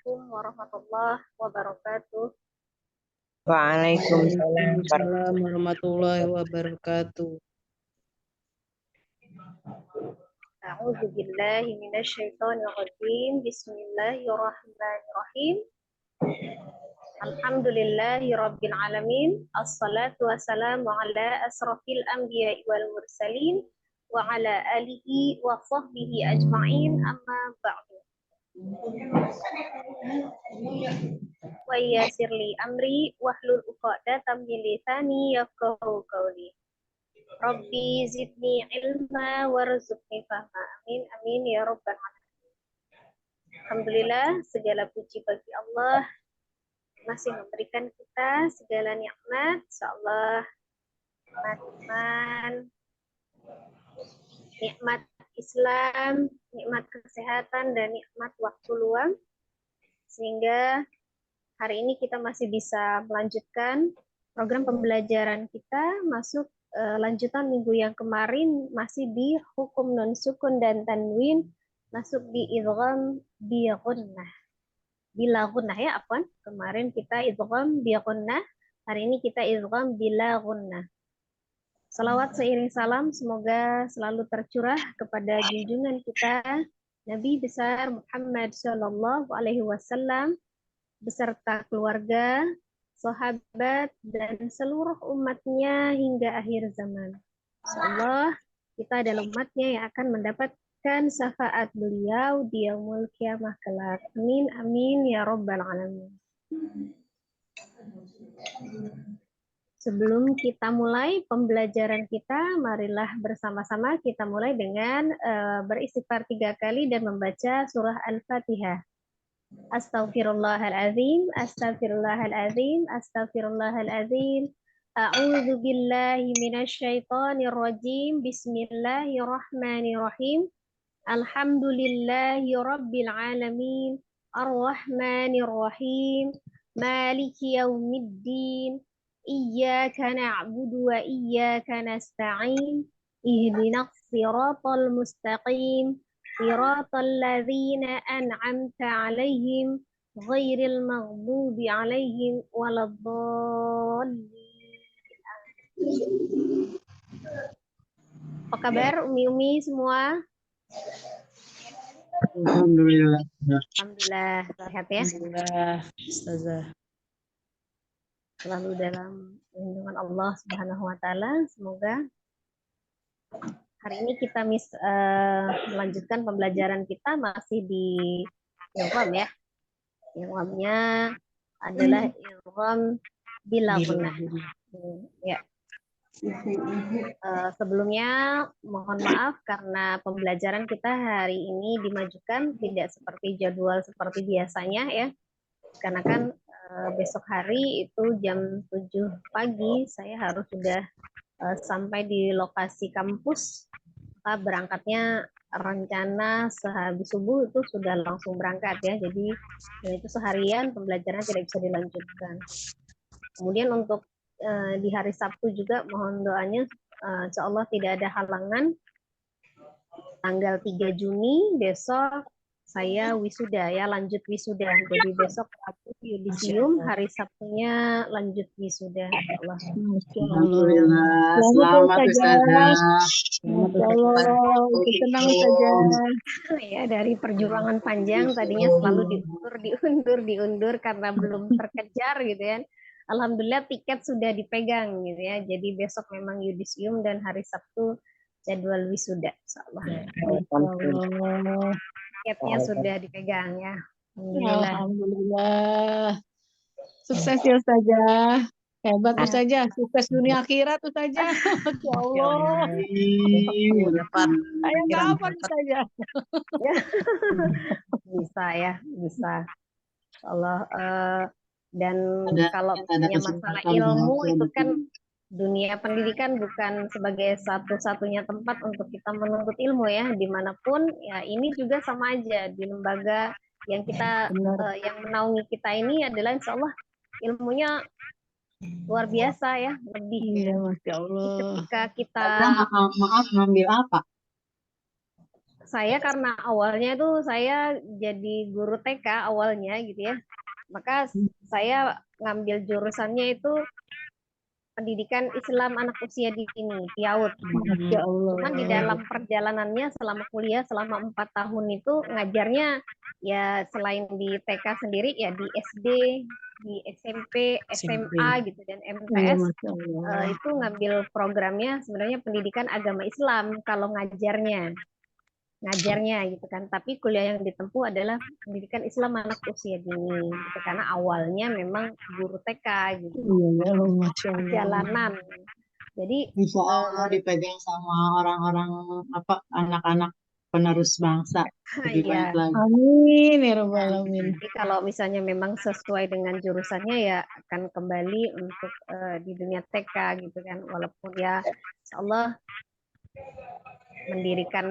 Assalamualaikum warahmatullahi wabarakatuh. Waalaikumsalam. Waalaikumsalam warahmatullahi wabarakatuh. A'udzu billahi minasyaitonir rajim. Bismillahirrahmanirrahim. Alhamdulillahi rabbil alamin. Assalatu wassalamu ala asrafil anbiya'i wal mursalin wa ala alihi wa sahbihi ajma'in, amma ba'du. Wa yassir li amri wahlul 'uqdatam min lisani yafqahu qawli. Rabbi zidni ilma warzuqni fahma. Amin amin ya rabbal alamin. Alhamdulillah, segala puji bagi Allah masih memberikan kita segala nikmat. Insyaallah nikmat iman, nikmat Islam, nikmat kesehatan, dan nikmat waktu luang, sehingga hari ini kita masih bisa melanjutkan program pembelajaran kita masuk lanjutan minggu yang kemarin, masih di hukum non sukun dan tanwin, masuk di idgham bi gunnah. Bila gunnah ya, afwan. Kemarin kita idgham bi gunnah, hari ini kita idgham bila gunnah. Salawat seiring salam semoga selalu tercurah kepada junjungan kita Nabi besar Muhammad Shallallahu Alaihi Wasallam beserta keluarga, sahabat, dan seluruh umatnya hingga akhir zaman. Insyaallah kita adalah umatnya yang akan mendapatkan syafaat beliau di yaumul kiamah kelak. Amin amin ya rabbal alamin. Sebelum kita mulai pembelajaran kita, marilah bersama-sama kita mulai dengan beristighfar 3 kali dan membaca surah Al-Fatihah. Astaghfirullahaladzim, astaghfirullahaladzim, astaghfirullahaladzim. A'udzu billahi minasyaitonir rajim. Bismillahirrahmanirrahim. Alhamdulillahi rabbil alamin. Ar-Rahmanir Rahim. Maliki yaumiddin. Iyyaka na'budu wa iyyaka nasta'in. Ihdinas siratal mustaqim. Siratal ladzina an'amta 'alaihim ghairil maghdubi 'alaihim waladdallin. Apa kabar Umi-umi semua? Alhamdulillah. Alhamdulillah sehat ya. Alhamdulillah, Ustazah. Selalu dalam lindungan Allah Subhanahu wa taala. Semoga hari ini kita melanjutkan pembelajaran kita masih di ilham ya. Ilhamnya adalah ilham bila gunnah. Ya. Sebelumnya mohon maaf karena pembelajaran kita hari ini dimajukan tidak seperti jadwal seperti biasanya ya. Karena kan besok hari itu jam 7 pagi saya harus sudah sampai di lokasi kampus. Berangkatnya rencana sehabis subuh itu sudah langsung berangkat ya. Jadi itu seharian pembelajaran tidak bisa dilanjutkan. Kemudian untuk di hari Sabtu juga mohon doanya insya Allah tidak ada halangan. Tanggal 3 Juni besok saya wisuda ya, lanjut wisuda. Jadi besok Rabu yudisium, hari Sabtunya lanjut wisuda. Allah. Alhamdulillah. Selamat Ustazah. Senang saja. Ya, dari perjuangan panjang tadinya selalu diundur karena belum terkejar gitu ya. Alhamdulillah tiket sudah dipegang gitu ya. Jadi besok memang yudisium dan hari Sabtu jadwal wisuda. Insyaallah. Tiketnya sudah dipegang ya. Alhamdulillah. Alhamdulillah. Sukses ya Ustazah. Hebat Ustazah. Sukses dunia akhirat Ustazah. Ya Allah. Ayo kapan Ustazah? Bisa ya, bisa. Allah dan kalau punya masalah ilmu itu kan dunia pendidikan bukan sebagai satu-satunya tempat untuk kita menuntut ilmu ya, dimanapun ya. Ini juga sama aja di lembaga yang kita yang menaungi kita ini adalah insya Allah ilmunya luar biasa ya, lebih ya. Masya Allah. Ketika kita maaf ngambil apa? saya karena awalnya itu saya jadi guru TK awalnya gitu ya. Maka saya ngambil jurusannya itu pendidikan Islam anak usia dini, PIAUD. Masya Cuman di Allah. dalam perjalanannya selama kuliah selama 4 tahun itu ngajarnya ya selain di TK sendiri ya di SD, di SMP, SMA gitu dan Iya, MTS Masya Allah. itu ngambil programnya sebenarnya pendidikan agama Islam kalau ngajarnya gitu kan. Tapi kuliah yang ditempuh adalah pendidikan Islam anak usia dini gitu karena awalnya memang guru TK gitu Iya, Masya Allah. perjalanan. Jadi Insya Allah dipegang sama orang-orang apa anak-anak penerus bangsa lebih banyak ya, lagi. Amin ya Rabbal Alamin. jadi kalau misalnya memang sesuai dengan jurusannya ya akan kembali untuk di dunia TK gitu kan. Walaupun ya insya Allah mendirikan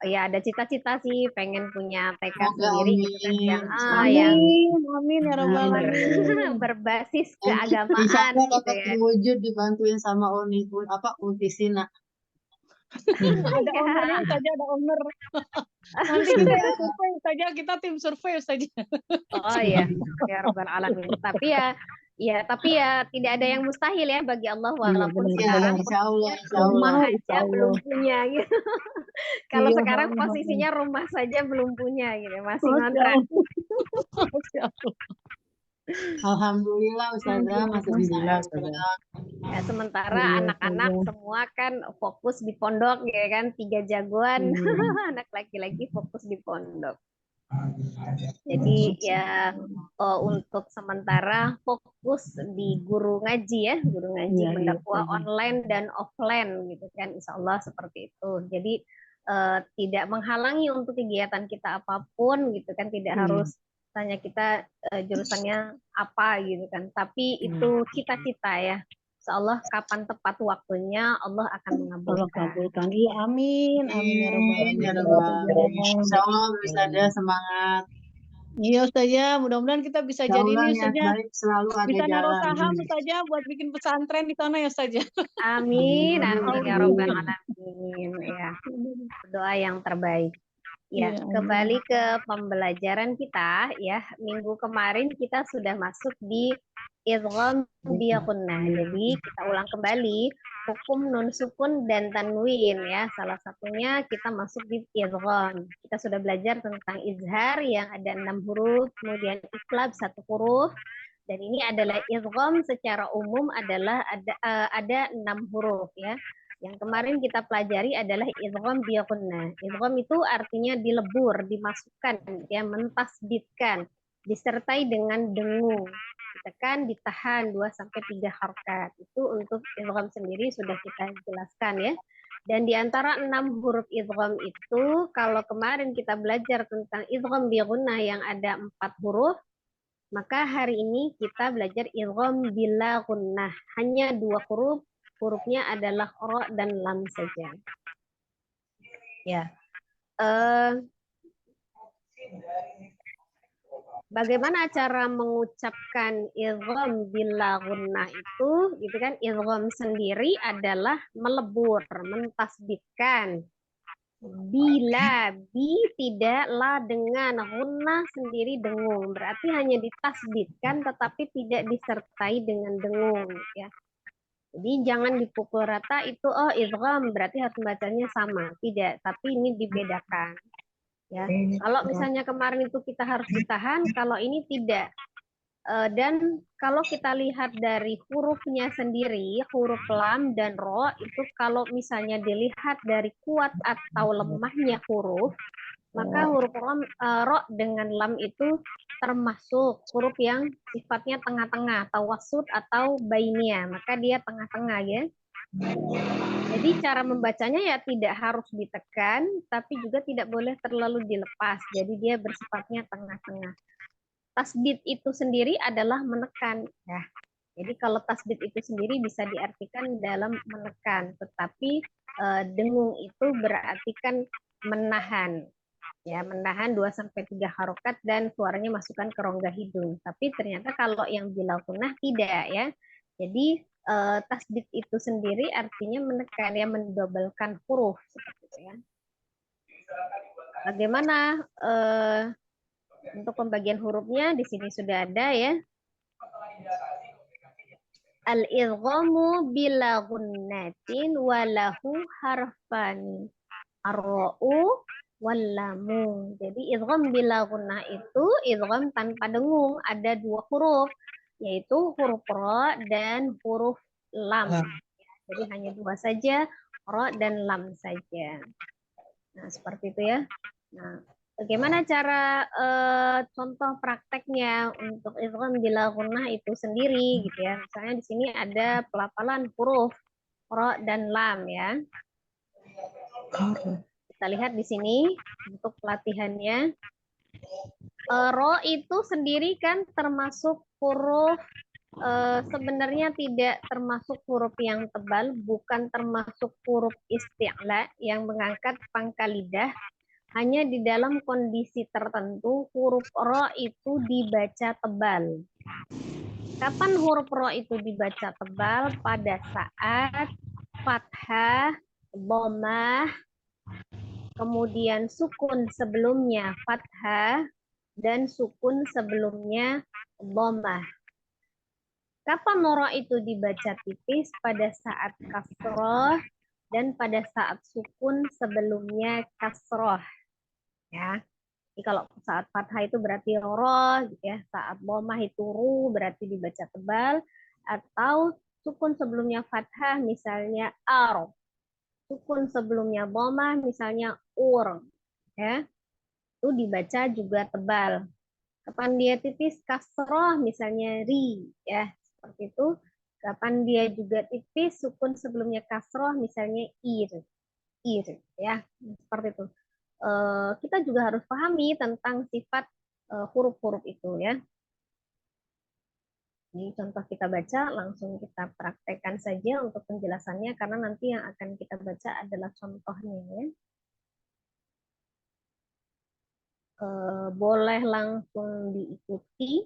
ya ada cita-cita sih pengen punya TK Semoga sendiri gitu kan amin. yang Amin, amin ya Rabbal ber, Alamin. berbasis Nanti insya keagamaan Allah gitu dapat ya. terwujud dibantuin sama Untisina. Ada Ya. ownernya saja, ada owner. Nanti kita yang survei saja, kita tim survei saja. Oh ya, ya Rabbal Alamin. Tapi ya tidak ada yang mustahil ya bagi Allah Iya, walaupun Ya, sekarang benar-benar. insya Allah, posisinya insya rumah Allah. Insya aja belum Allah. punya gitu. Kalau Iya, sekarang Allah. posisinya rumah saja belum punya gitu, masih Masya ngontrak. Allah. Masya Allah. Alhamdulillah Ustazah masih bisa Alhamdulillah, ngontrak. Ya, sementara Iya, anak-anak saja. semua kan fokus di pondok ya kan, 3 jagoan Iya. anak laki-laki fokus di pondok. Jadi ya untuk sementara fokus di guru ngaji ya, guru ngaji Iya, iya, pendakwah saja. online dan offline gitu kan, insya Allah seperti itu. Jadi tidak menghalangi untuk kegiatan kita apapun gitu kan, tidak Iya. harus tanya kita jurusannya apa gitu kan, tapi itu cita-cita ya. Insya Allah kapan tepat waktunya Allah akan Allah mengabulkan. kabulkan. Iya, amin. Amin ya Rabbal Amin, ya Alamin. Rabbal Alamin. Insya Allah Ustazah semangat. Iya, saja. Mudah-mudahan kita bisa Insya jadi Allah ini niat saja. baik selalu ada Bisa naruh jalan. saham saja buat bikin pesantren di sana ya saja. Amin, amin ya Robbal Amin. Alamin ya. Doa yang terbaik. Ya, Iya, amin. kembali ke pembelajaran kita ya. Minggu kemarin kita sudah masuk di idgham biyakunnah. Jadi kita ulang kembali hukum nun sukun dan tanwin ya. Salah satunya kita masuk di idgham. Kita sudah belajar tentang izhar yang ada 6 huruf, kemudian iqlab 1 huruf. Dan ini adalah idgham secara umum adalah ada 6 huruf ya. Yang kemarin kita pelajari adalah idgham biyakunna. Idgham itu artinya dilebur, dimasukkan, ya mentasbitkan, disertai dengan dengung. Ditekan, ditahan 2 sampai 3 harokat. Itu untuk idgham sendiri sudah kita jelaskan ya. Dan di antara 6 huruf idgham itu, kalau kemarin kita belajar tentang idgham biyakunna yang ada 4 huruf, maka hari ini kita belajar idgham bila gunnah. Hanya 2 huruf, hurufnya adalah ro dan lam saja. Ya. Bagaimana cara mengucapkan idgham bila gunnah itu? Gitu kan, idgham sendiri adalah melebur, mentasbitkan. Bila bi tidak la dengan gunnah sendiri dengung, berarti hanya ditasbitkan tetapi tidak disertai dengan dengung ya. Jadi jangan dipukul rata itu idgham berarti harus membacanya sama, tidak, tapi ini dibedakan ya. Kalau misalnya kemarin itu kita harus ditahan, kalau ini tidak. Dan kalau kita lihat dari hurufnya sendiri, huruf lam dan ro itu kalau misalnya dilihat dari kuat atau lemahnya huruf, maka huruf ro dengan lam itu termasuk huruf yang sifatnya tengah-tengah, tawassut atau bainia, maka dia tengah-tengah ya. Jadi cara membacanya ya tidak harus ditekan, tapi juga tidak boleh terlalu dilepas. Jadi dia bersifatnya tengah-tengah. Tasbit itu sendiri adalah menekan ya. Jadi kalau tasbit itu sendiri bisa diartikan dalam menekan, tetapi dengung itu berarti kan menahan. Ya, menahan 2 sampai 3 harokat dan suaranya masukkan ke rongga hidung. Tapi ternyata kalau yang bila kunah tidak ya. Jadi tasbit itu sendiri artinya menekan ya, mendoublekan huruf seperti itu ya. Bagaimana untuk pembagian hurufnya? Di sini sudah ada ya. Al-idghamu bila gunnatin walahu harfani. Ar-ra'u wal-lamu. Jadi idgham bila gunnah itu idgham tanpa dengung. Ada dua huruf, yaitu huruf ra dan huruf lam. Jadi hanya dua saja, ra dan lam saja. Nah, seperti itu ya. Nah, bagaimana cara contoh prakteknya untuk idgham bila gunnah itu sendiri gitu ya. Misalnya di sini ada pelafalan huruf ra dan lam ya. Kita lihat di sini untuk pelatihannya. Ro itu sendiri kan termasuk huruf sebenarnya tidak termasuk huruf yang tebal, bukan termasuk huruf isti'la yang mengangkat pangkal lidah. Hanya di dalam kondisi tertentu huruf ro itu dibaca tebal. Kapan huruf ro itu dibaca tebal? Pada saat fathah, dhammah, kemudian sukun sebelumnya fathah, dan sukun sebelumnya dhammah. Kapan noro itu dibaca tipis? Pada saat kasroh dan pada saat sukun sebelumnya kasroh. Ya. Jadi kalau saat fathah itu berarti roro, gitu ya. Saat dhammah itu ru berarti dibaca tebal, atau sukun sebelumnya fathah misalnya ar. Sukun sebelumnya dhammah misalnya ur. Ya. Itu dibaca juga tebal. Kapan dia tipis? Kasroh misalnya ri, ya seperti itu. Kapan dia juga tipis? Sukun sebelumnya kasroh misalnya ir, ya seperti itu. Kita juga harus pahami tentang sifat huruf-huruf itu ya. Ini contoh kita baca, langsung kita praktekkan saja untuk penjelasannya karena nanti yang akan kita baca adalah contohnya ya. Boleh langsung diikuti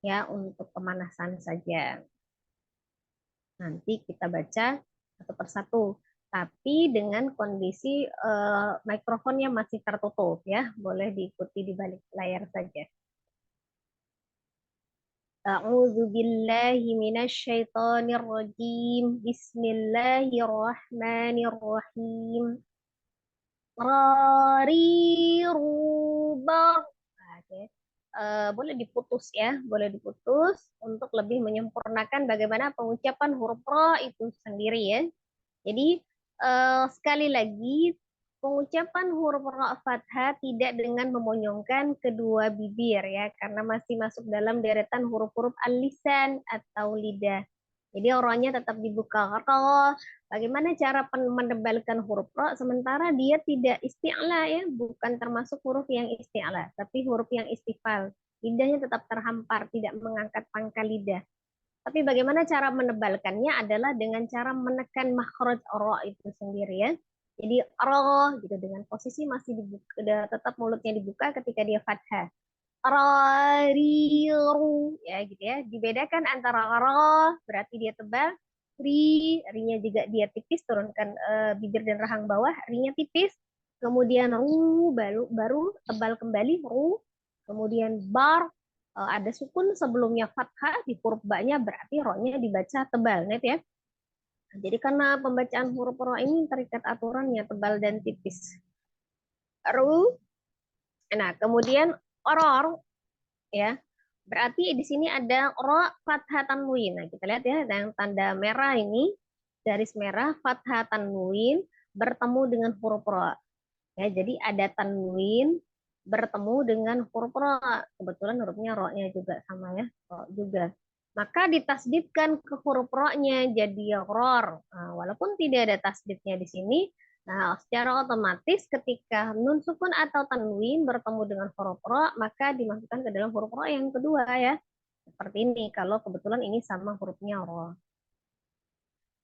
ya untuk pemanasan saja. Nanti kita baca satu persatu, tapi dengan kondisi mikrofonnya masih tertutup ya, boleh diikuti di balik layar saja. A'udzu billahi minasyaitonir rajim. Bismillahirrahmanirrahim. Rarirubar. Oke. Boleh diputus ya, boleh diputus untuk lebih menyempurnakan bagaimana pengucapan huruf ro itu sendiri ya. Jadi sekali lagi pengucapan huruf ro fathah tidak dengan memonyongkan kedua bibir ya, karena masih masuk dalam deretan huruf-huruf al-lisan atau lidah. Jadi ro-nya tetap dibuka. Bagaimana cara menebalkan huruf ro sementara dia tidak isti'la ya, bukan termasuk huruf yang isti'la, tapi huruf yang istifal. Lidahnya tetap terhampar, tidak mengangkat pangkal lidah. Tapi bagaimana cara menebalkannya adalah dengan cara menekan makhraj ro itu sendiri ya. Jadi ro gitu dengan posisi masih dibuka, tetap mulutnya dibuka ketika dia fathah. Rariru ya gitu ya. Dibedakan antara ro berarti dia tebal, ri-nya juga dia tipis, turunkan bibir dan rahang bawah, ri-nya tipis. Kemudian ru baru tebal kembali ru. Kemudian bar ada sukun sebelumnya fathah di huruf ba-nya berarti ro-nya dibaca tebal net ya. Jadi karena pembacaan huruf ro ini terikat aturannya tebal dan tipis. Ru. Nah, kemudian oror ya. Berarti di sini ada ro fathah tanwin. Nah, kita lihat ya, yang tanda merah ini, garis merah fathah tanwin bertemu dengan huruf ro. Ya, jadi ada tanwin bertemu dengan huruf ro. Kebetulan hurufnya ro-nya juga sama ya, ro juga. Maka ditasdidkan ke huruf ro-nya jadi ror. Nah, walaupun tidak ada tasdidnya di sini, nah, secara otomatis ketika nun sukun atau tanwin bertemu dengan huruf ro, maka dimasukkan ke dalam huruf ro yang kedua ya. Seperti ini kalau kebetulan ini sama hurufnya ro.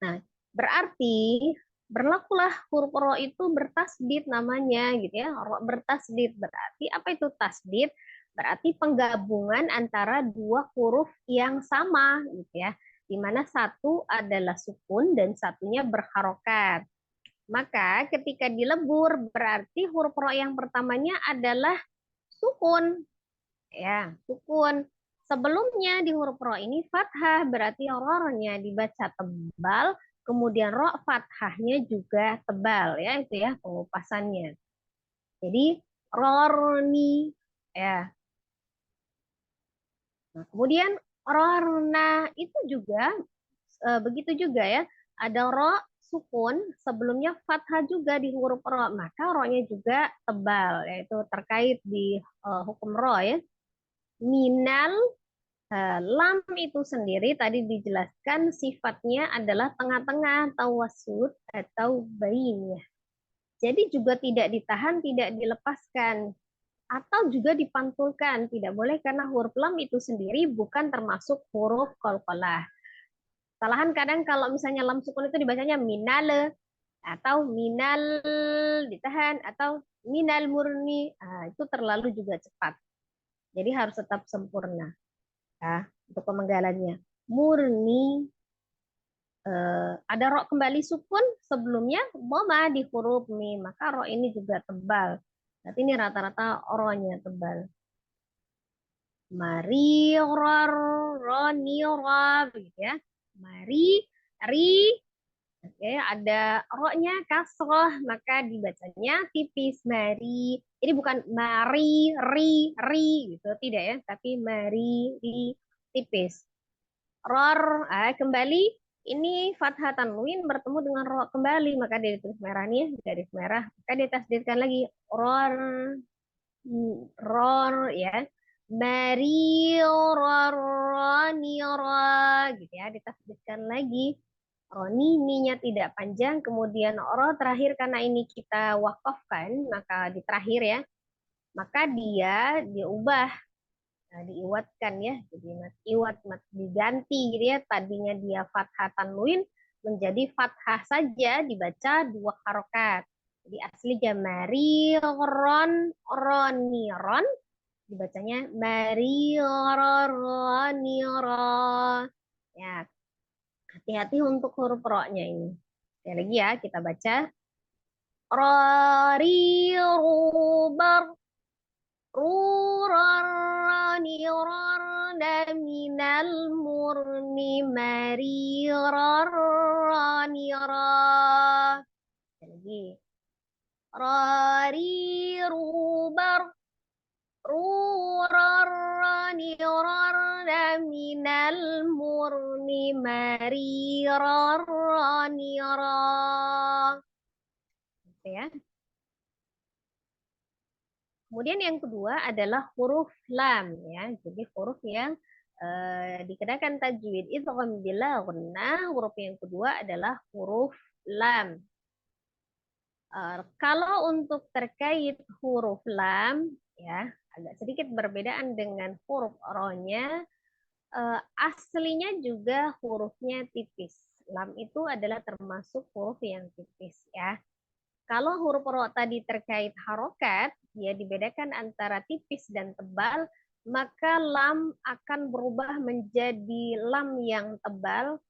Nah, berarti berlakulah huruf ro itu bertasdid namanya gitu ya. Ro bertasdid berarti apa itu tasdid? Berarti penggabungan antara dua huruf yang sama gitu ya. Di mana satu adalah sukun dan satunya berharokat. Maka ketika dilebur berarti huruf ro yang pertamanya adalah sukun. Ya, sukun. Sebelumnya di huruf ro ini fathah, berarti ro-nya dibaca tebal, kemudian ro fathahnya juga tebal, ya itu ya pengupasannya. Jadi rorni, ya. Nah, kemudian rorna itu juga begitu juga ya. Ada ro sukun, sebelumnya fathah juga di huruf ro, maka ro-nya juga tebal, yaitu terkait di hukum ro ya. Minal lam itu sendiri tadi dijelaskan sifatnya adalah tengah-tengah atau wasud atau bain ya. Jadi juga tidak ditahan, tidak dilepaskan atau juga dipantulkan. Tidak boleh karena huruf lam itu sendiri bukan termasuk huruf qalqalah. Salahan kadang kalau misalnya lam sukun itu dibacanya minale atau minal ditahan atau minal murni. Nah, itu terlalu juga cepat. Jadi harus tetap sempurna. Ya, untuk pemenggalannya. Murni ada ro kembali sukun sebelumnya dhamma di huruf mi, maka ro ini juga tebal. Berarti ini rata-rata ro-nya tebal. Mari roni ro begitu ya. Mari ri. Oke, ada ro-nya kasroh, maka dibacanya tipis mari. Ini bukan mari ri gitu, tidak ya, tapi mari ri tipis. Ror, kembali ini fathah tanwin bertemu dengan ro kembali, maka dia ditulis merah nih, garis merah, maka ditasdidkan lagi ror, ror ya, mari ror roni ro gitu ya, ditasdidkan lagi. Roni ininya tidak panjang, kemudian ro terakhir karena ini kita wakafkan, maka di terakhir ya, maka dia diubah. Nah, diiwatkan ya, jadi mat iwat mat diganti gitu ya, tadinya dia fathah tanwin menjadi fathah saja dibaca 2 harokat. Jadi asli jamari ron roniron dibacanya mari roni ro. Ya, hati-hati untuk huruf ro-nya ini. Sekali lagi ya, kita baca rori rubar rurarranirarna minal murni marirarranira. Lagi. Rarirubar rurarranirarna minal murni marirarranira. Gitu ya. Kemudian yang kedua adalah huruf lam ya. Jadi huruf yang dikenakan tajwid idgham bila gunnah. Huruf yang kedua adalah huruf lam. Kalau untuk terkait huruf lam ya agak sedikit berbedaan dengan huruf ro-nya. Aslinya juga hurufnya tipis. Lam itu adalah termasuk huruf yang tipis ya. Kalau huruf ro tadi terkait harokat, dia dibedakan antara tipis dan tebal, maka lam akan berubah menjadi lam yang tebal,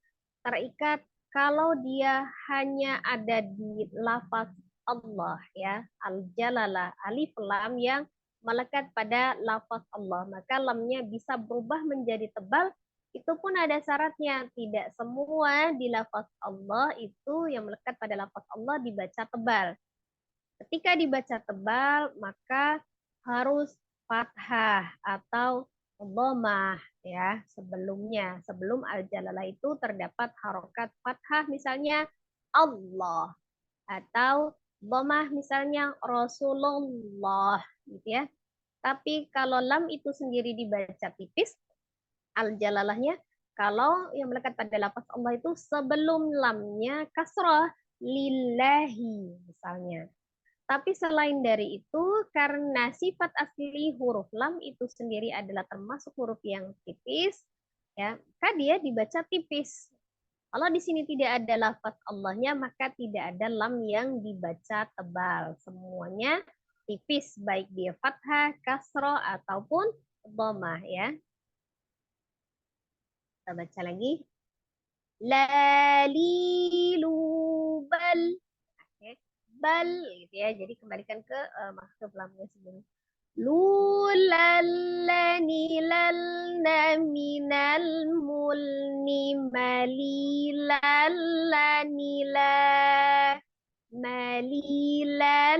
terikat kalau dia hanya ada di lafaz Allah ya, al-jalalah, alif lam yang melekat pada lafaz Allah, maka lamnya bisa berubah menjadi tebal. Itu pun ada syaratnya, tidak semua di lafaz Allah itu yang melekat pada lafaz Allah dibaca tebal. Ketika dibaca tebal, maka harus fathah atau dhammah ya sebelumnya. Sebelum al-jalalah itu terdapat harokat fathah misalnya Allah atau dhammah misalnya Rasulullah gitu ya. Tapi kalau lam itu sendiri dibaca tipis, al-jalalahnya kalau yang melekat pada lafaz Allah itu sebelum lamnya kasrah lillahi misalnya. Tapi selain dari itu, karena sifat asli huruf lam itu sendiri adalah termasuk huruf yang tipis, ya, maka dia dibaca tipis. Kalau di sini tidak ada lafaz Allahnya, maka tidak ada lam yang dibaca tebal. Semuanya tipis, baik dia fathah, kasroh, ataupun dhammah ya. Kita baca lagi. Lalilubal. bal gitu ya. Jadi kembalikan ke maksud lamnya sebelum. Lulallani lalna minal mulni malilallani la malilallani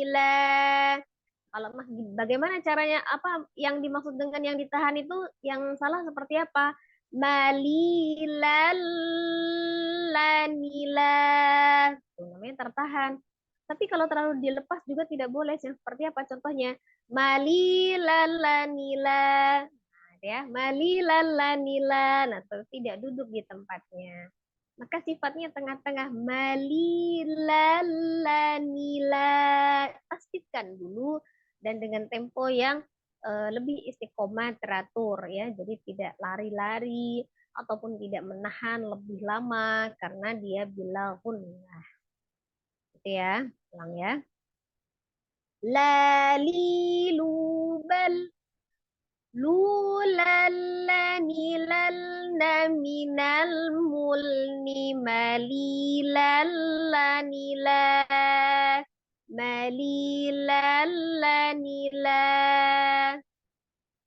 la. Kalau bagaimana caranya, apa yang dimaksud dengan yang ditahan itu, yang salah seperti apa? Malilalanila. Itu namanya tertahan. Tapi kalau terlalu dilepas juga tidak boleh. Seperti apa contohnya? Malilalanila. Nah, ya, malilalanila. Nah, tidak duduk di tempatnya. Maka sifatnya tengah-tengah. Malilalanila. Pastikan dulu dan dengan tempo yang lebih istiqomah teratur ya. Jadi tidak lari-lari ataupun tidak menahan lebih lama karena dia bilahun. Nah, gitu ya. Ulang ya. Lalilubal lulallani lalna minal mulni malilallani la malilallanila.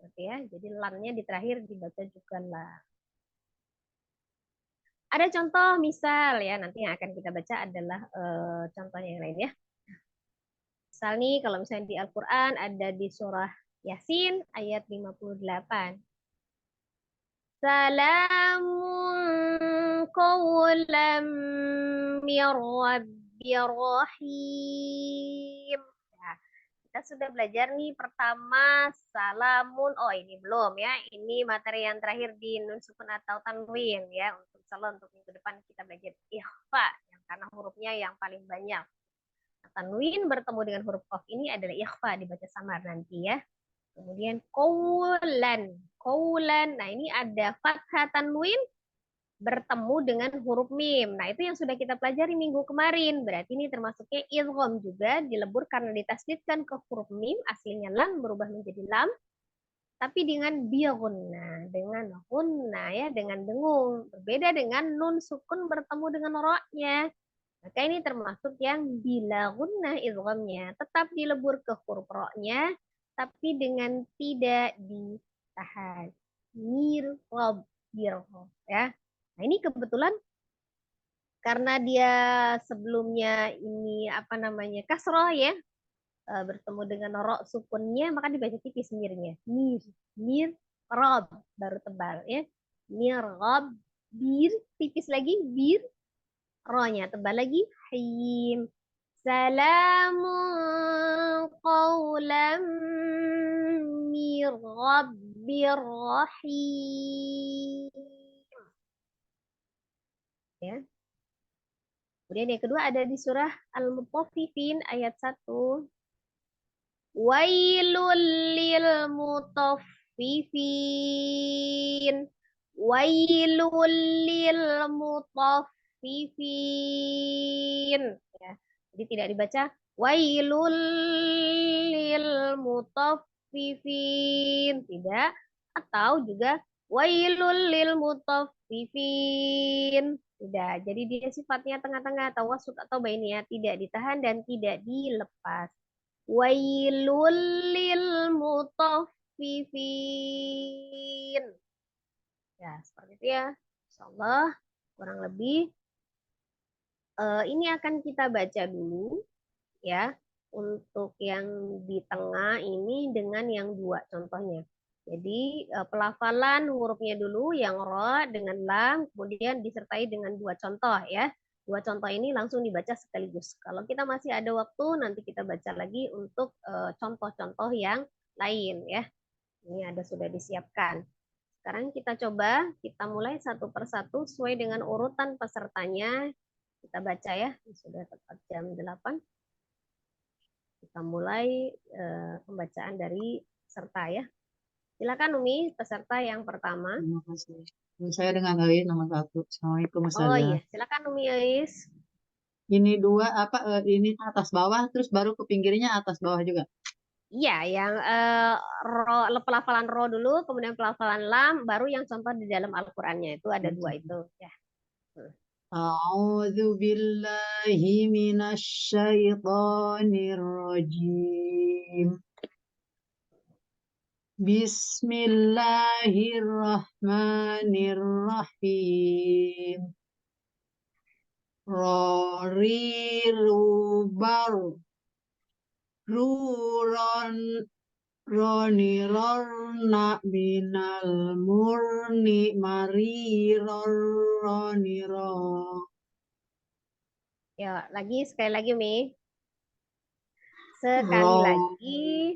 Oke ya, jadi lannya di terakhir dibaca juga lah. Ada contoh misal ya, nanti yang akan kita baca adalah contohnya yang lain ya. Misal nih, kalau misalnya di Al-Quran ada di surah Yasin ayat 58. Salamun qawlam mir rabbir rahim. Nah, kita sudah belajar nih pertama salamun. Oh, ini belum ya. Ini materi yang terakhir di nun sukun atau tanwin ya. Untuk salah untuk minggu depan kita belajar ikhfa yang karena hurufnya yang paling banyak. Tanwin bertemu dengan huruf qaf ini adalah ikhfa, dibaca samar nanti ya. Kemudian qawlan. Nah, ini ada fathah tanwin bertemu dengan huruf mim. Nah, itu yang sudah kita pelajari minggu kemarin. Berarti ini termasuknya idgham juga, dilebur karena ditasdidkan ke huruf mim, aslinya lam berubah menjadi lam, tapi dengan bighunna, dengan hunna ya, dengan dengung. Berbeda dengan nun sukun bertemu dengan ro-nya. Maka ini termasuk yang bila gunnah idghamnya, tetap dilebur ke huruf ro-nya, tapi dengan tidak ditahan. Mirghab, birghab ya. Nah, ini kebetulan karena dia sebelumnya ini apa namanya kasroh ya, bertemu dengan ro sukunnya, maka dibaca tipis mirnya. Mir rob baru tebal ya. Mirghab, bir tipis lagi, bir ro-nya tebal lagi, him. Salamun qawlam mir rabbir rahim. Ya. Kemudian yang kedua ada di surah Al-Mutaffifin ayat 1. Wailul lil mutaffifin. Wailul lil mutaffifin. Ya. Jadi tidak dibaca wailul lil mutaffifin. Tidak. Atau juga wailul lil mutaffifin. Tidak. Jadi dia sifatnya tengah-tengah atau wasut atau bainiyah, tidak ditahan dan tidak dilepas. Wailul lil mutaffifin. Ya, seperti itu ya. Insyaallah kurang lebih ini akan kita baca dulu ya. Untuk yang di tengah ini dengan yang dua contohnya. Jadi pelafalan hurufnya dulu yang ro dengan lam, kemudian disertai dengan dua contoh ya. Dua contoh ini langsung dibaca sekaligus. Kalau kita masih ada waktu, nanti kita baca lagi untuk contoh-contoh yang lain ya. Ini ada sudah disiapkan. Sekarang kita coba, kita mulai satu persatu sesuai dengan urutan pesertanya. Kita baca ya, sudah tepat jam 8. Kita mulai pembacaan dari peserta ya. Silakan Umi, peserta yang pertama. Terima kasih. Saya dengan Ais nomor 1. Assalamualaikum Oh Ustazah. iya, silakan Umi Ais. Ini dua ini atas bawah terus baru ke pinggirnya atas bawah juga. Iya, yang pelafalan ro dulu, kemudian pelafalan lam, baru yang contoh di dalam Al-Qur'annya itu ada dua itu. Ya. A'udzu billahi minasy syaithanir rajim. Bismillahirrahmanirrahim. Rorirubar ruron ronirorna minal murni marirorroniro. Ya, sekali lagi, Mi. Sekali lagi,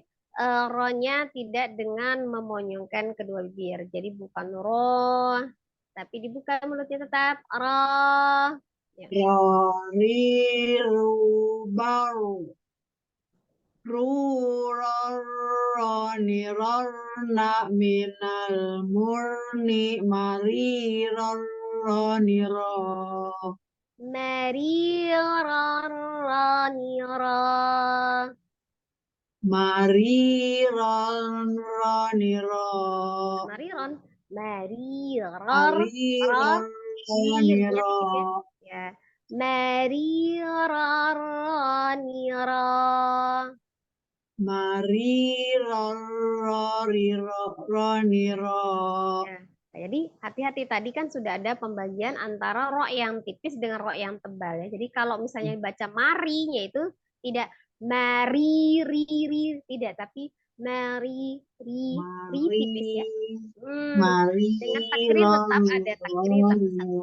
ro-nya tidak dengan memonyongkan kedua bibir. Jadi bukan ro, tapi dibuka mulutnya tetap ro. Ya. Rorirubaru ruronirorna minal murni marirorroniro. Marirorroniro. Marirorroniro. Mariron. Mariror. Marirorroniro. tipis ya. Ya. Marirorroniro. Marirorroniro. Ya. Jadi hati-hati tadi kan sudah ada pembagian antara ro yang tipis dengan ro yang tebal ya. Jadi kalau misalnya baca marinya itu tidak mari ri ri tidak tapi mari ri ri tipis ya. Dengan takrir tetap ada takrir tapi satu.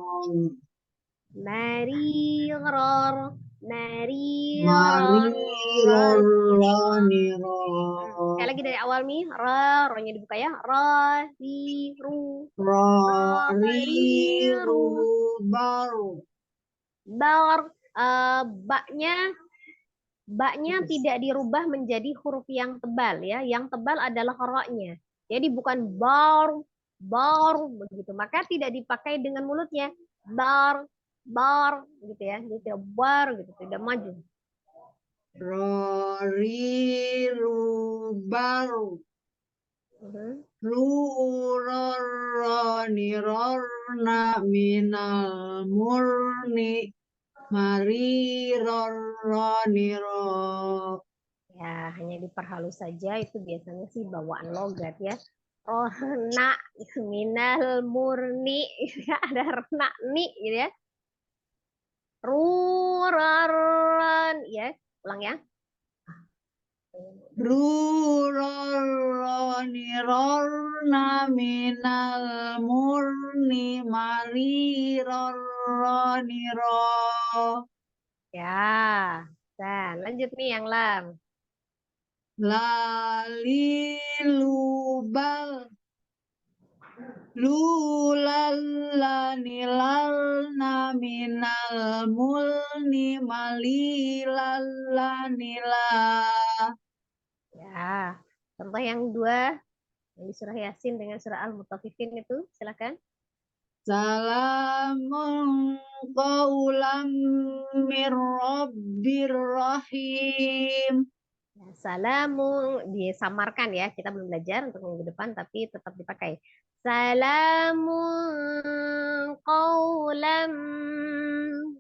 Mari ror Marirorroniro. Sekali lagi dari awal Mi, ro-nya dibuka ya. Ro, ri, ru. Rorirubaru. Bar, baknya tidak dirubah menjadi huruf yang tebal ya. Yang tebal adalah ro-nya. Jadi bukan bar begitu. Maka tidak dipakai dengan mulutnya. Bar gitu ya. Jadi tidak bar gitu, tidak maju. Rorirubaru. Rurorronirorna minal murni marirorroniro. Ya, hanya diperhalus saja, itu biasanya sih bawaan logat ya. Rohna minal murni, ada rena ni gitu ya. Ruraran ya, ulang ya. Rurorronirorna minal murni marirorroniro. Ya, dan lanjut nih yang lam. Lalilubal lulallanilalna minal mulni malilallanila. Ya, contoh yang dua yang di surah Yasin dengan surah Al-Mutaffifin itu, silakan. Salamun qaulam mir rabbir rahim. Salamun disamarkan ya, kita belum belajar untuk minggu depan tapi tetap dipakai. Salamun qaulam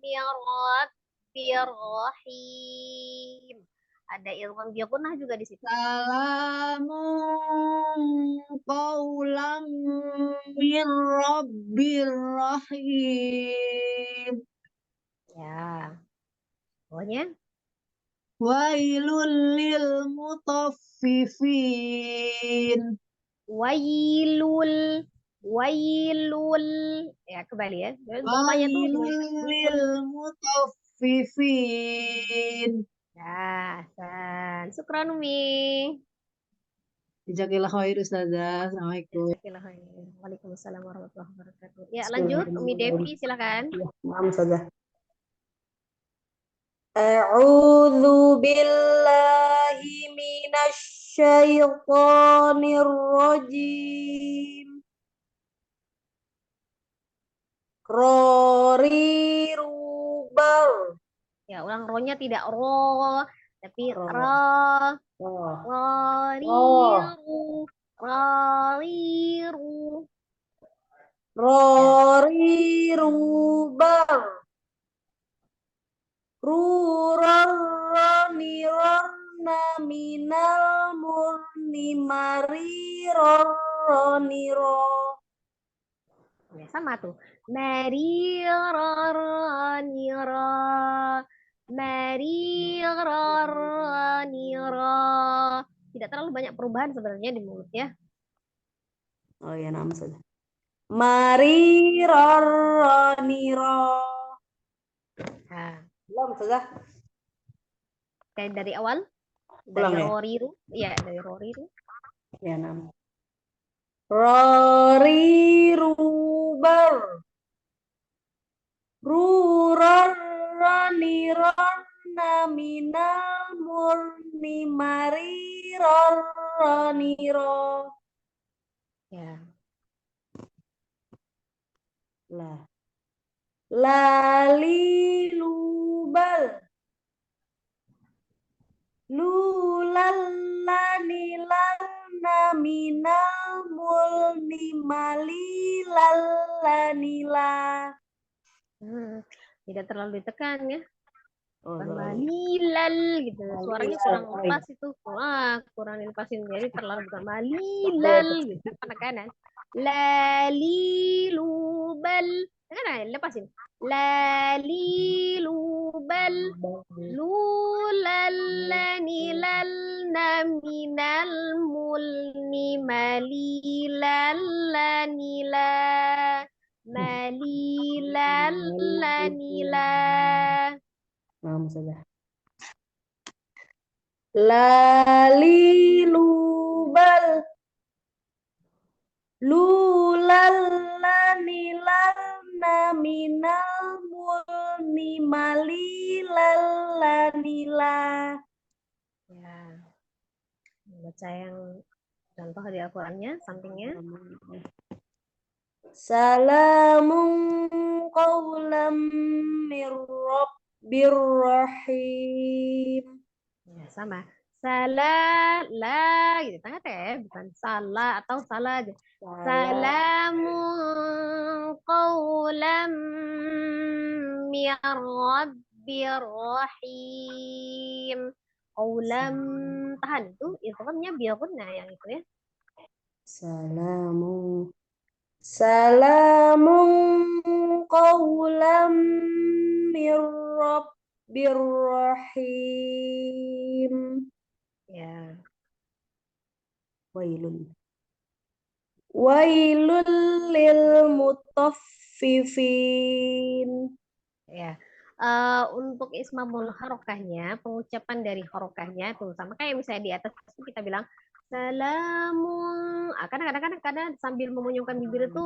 mir rabbir rahim. Ada ilham bi gunnah juga di situ. Salamun qaulam mir rabbir rahim. Ya. Pokoknya Wailul lil mutaffifin. wailul ya kembali ya. Wailul lil mutaffifin. Ya, dan syukran Umi. Jazakallah khair Ustazah. Assalamualaikum. Waalaikumsalam warahmatullahi wabarakatuh. Ya, lanjut Umi Devi silakan. Maaf Ustazah. A'udzu billahi minasy syaithanir rajim. Rorirubar. Ya, ulang ro-nya tidak ro, tapi ro. Roriru. Roriru. Rorirubar. Ruroniron minal murni marironiro. Ya, sama tuh. Marironiro. Marironiro. Tidak terlalu banyak perubahan sebenarnya di mulut ya. Oh ya, nama saja. Marironiro. Nah, Belum sudah. kayak dari awal. Ulang Dari ya? roriru. Iya, dari roriru. Ya, nama. Roriruber. Ruroniron minal murni marironiro. Ya. Lah. Lalilubal. Lulallanilana minal mulni malilallanila. Tidak terlalu ditekan ya. Oh, Malilal gitu. Suaranya kurang lepas itu. Kurang dilepasin. Jadi terlalu bukan malilal gitu. Penekanan. Lalilubal. Tekanan, lepasin. Lalilubal. Lulallanilal minal mulni malilallanila. Malilallanila. Nama saja. Lalilubal. Lulallanilana minal mulni malilallanila. Ya. Baca yang contoh di Al-Qur'annya, sampingnya. Salamun qawlam mir rabbir rahim. Ya, sama. Salah, la, gitu. Tengah teh, bukan salah atau salah aja. Salamun qawlam mir rabbir rahim. Qawlam, tahan itu, idghamnya bighunna yang itu ya. Salamun qawlam mir rabbir rahim. Ya. Wailun lil mutaffifin. Ya. Untuk ismamul harokahnya, pengucapan dari harokahnya tuh sama kayak misalnya di atas itu kita bilang salamun. Kadang-kadang sambil memonyongkan bibir itu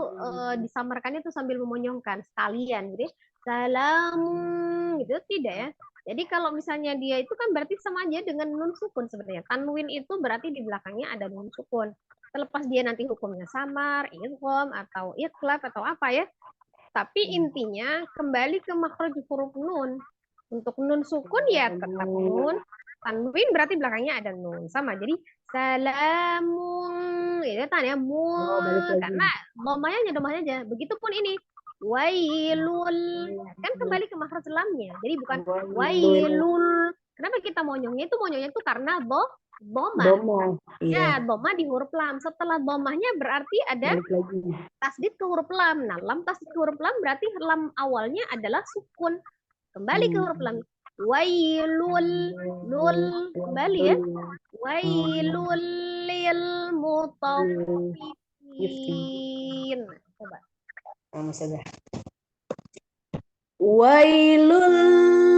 disamarkannya tuh sambil memonyongkan sekalian gitu. Salamun gitu tidak ya. Jadi kalau misalnya dia itu kan berarti sama aja dengan nun sukun sebenarnya. Tanwin itu berarti di belakangnya ada nun sukun. Terlepas dia nanti hukumnya samar, idgham atau ikhlas atau apa ya. Tapi intinya kembali ke makhraj huruf nun. Untuk nun sukun ya tetap nun. Tanwin berarti belakangnya ada nun. Sama. Jadi salamun. Itu tanya mun. Karena domahnya aja. Begitupun ini. Wailul. Kan kembali ke makhraj lamnya. Jadi bukan wailul. Kenapa kita monyongnya? Itu monyongnya itu karena doma. Ya, doma di huruf lam. Setelah domahnya berarti ada tasdid ke huruf lam. Nah, lam tasdid ke huruf lam berarti lam awalnya adalah sukun. Kembali ke huruf lam. Wailul lul kembali ya. Wailul lil mutaffifin. Coba. Saja. Wailul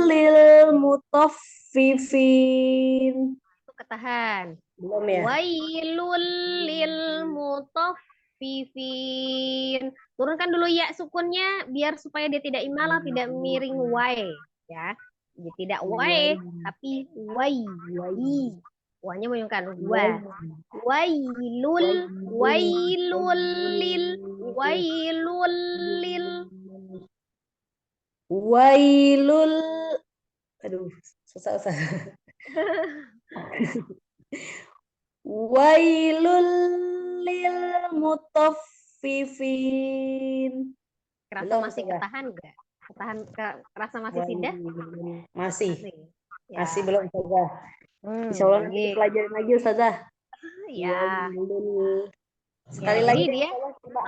lil mutaffifin. Itu ketahan. Belum ya? Wailul lil mutaffifin. Turunkan dulu ya sukunnya biar supaya dia tidak imalah, tidak miring wai ya. Jadi tidak wai tapi wai. Wanya menyungkan wa. Wailul lil Wailul. Aduh, susah. Wailul lil mutaffifin. Kerasa masih ketahan enggak? Kerasa masih sindah? Masih. Ya. Masih belum Ustazah. Insya Allah nanti baik. pelajarin lagi Ustazah. Ya. Sekali Ya, lagi jadi dia Ustazah, coba.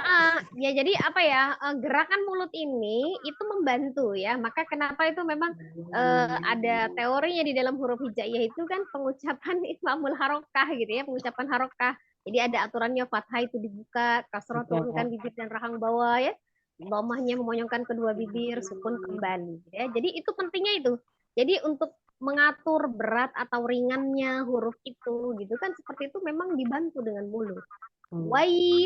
ya jadi apa ya, gerakan mulut ini itu membantu ya. Maka kenapa itu memang ada teorinya di dalam huruf hijaiyah itu kan pengucapan ifhamul harokah gitu ya, pengucapan harokah. Jadi ada aturannya, fathah itu dibuka, kasroh turunkan bibir dan rahang bawah ya. Domahnya memonyongkan kedua bibir, sukun kembali ya. Jadi itu pentingnya itu. Jadi untuk mengatur berat atau ringannya huruf itu gitu kan, seperti itu memang dibantu dengan mulut.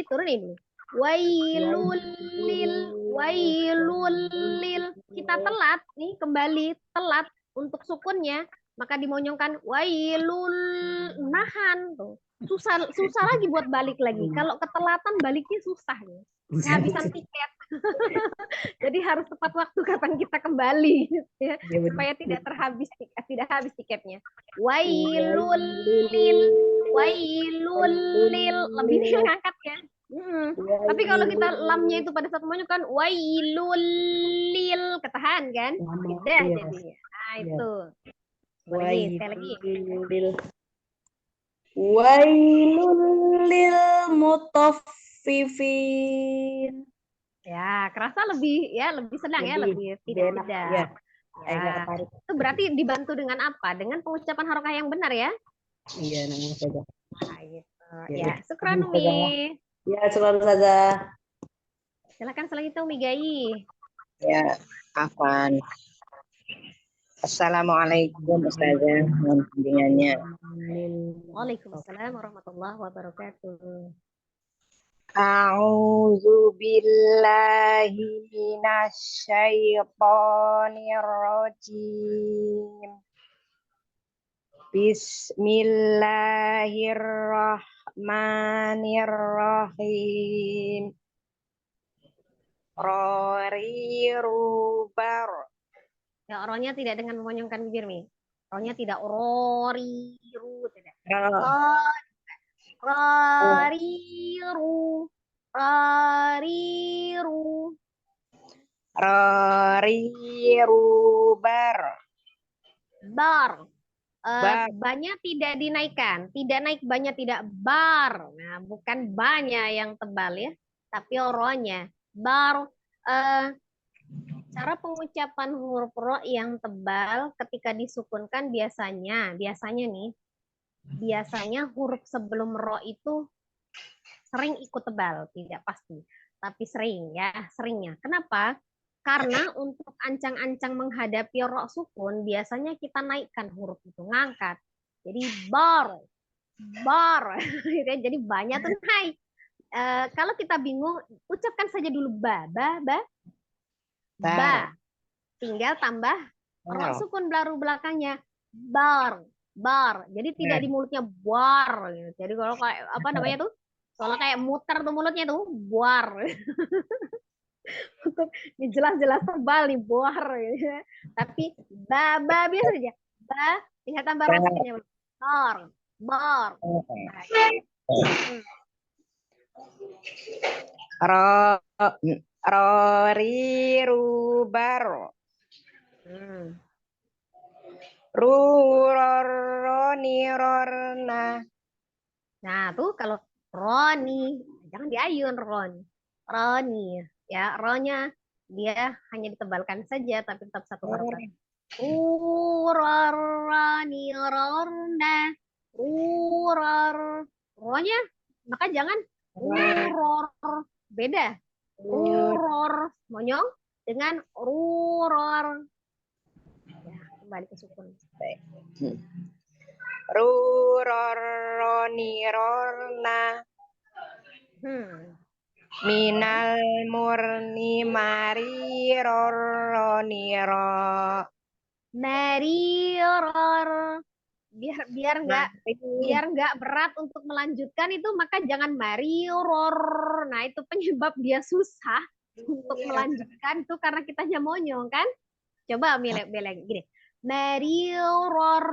Turunin dulu. Wailul lil. Kita telat nih, kembali telat untuk sukunnya, maka dimonyongkan wailul, nahan tuh. Susah lagi buat balik lagi. Kalau ketelatan baliknya susah ya. Kehabisan tiket. Jadi harus tepat waktu kapan kita kembali ya, supaya tidak habis tiketnya. Wailul lil, lebih ngangkat ya. Tapi kalau kita lamnya itu pada saat semuanya kan wailul lil, ketahan kan? Beda jadinya. Nah, itu. Lagi, sekali lagi. Wailul lil mutaffifin. Ya, kerasa lebih senang ya, lebih tidak enak, tidak. Ya. Itu berarti dibantu dengan apa? Dengan pengucapan harokah yang benar ya? Iya, namanya saja. Nah, gitu. Ya, syukran Umi. Ya, syukran saja. Silakan selanjutnya Umi Gai. Ya, Afwan. Assalamualaikum Ustazah, mohon bimbingannya. Waalaikumsalam warahmatullahi wabarakatuh. A'udzu billahi minasyaitonir rajim. Bismillahirrahmanirrahim. Rorirubar. Ya, rohnya tidak dengan memonyongkan bibir, Mi. Rohnya tidak roriru, tidak. Roriru. Rorirubar. Bar. Banyak tidak dinaikkan. Tidak naik banyak, tidak bar. Nah, bukan banyak yang tebal ya. Tapi rohnya. Bar. Cara pengucapan huruf ro yang tebal ketika disukunkan biasanya huruf sebelum ro itu sering ikut tebal, tidak pasti, tapi sering ya, seringnya. Kenapa? Karena untuk ancang-ancang menghadapi ro sukun biasanya kita naikkan huruf itu, ngangkat. Jadi bar, jadi banyak tuh naik. Kalau kita bingung, ucapkan saja dulu ba. Tinggal tambah ro sukun baru belakangnya, bar. Jadi tidak di mulutnya bar. Jadi kalau kayak apa namanya tuh? Kalau kayak muter tuh mulutnya tuh bar. Untuk jelas-jelas tebal nih bar. Tapi ba biasa aja. Ba tinggal tambah ro sukunnya. Bar. Rorirubar. Rorona. Nah, tuh kalau roni, jangan diayun roni ya, ronya dia hanya ditebalkan saja tapi tetap satu harokat. Roroni rorna. Ronya maka jangan beda. Monyong dengan ruror. Ya, kembali ke sukun. Rurorona. Minal murni mari roroniro. Mariror. Biar nggak berat untuk melanjutkan itu, maka jangan mariror. Nah, itu penyebab dia susah untuk melanjutkan itu karena kita monyong kan. Coba beleng gini. Mariror,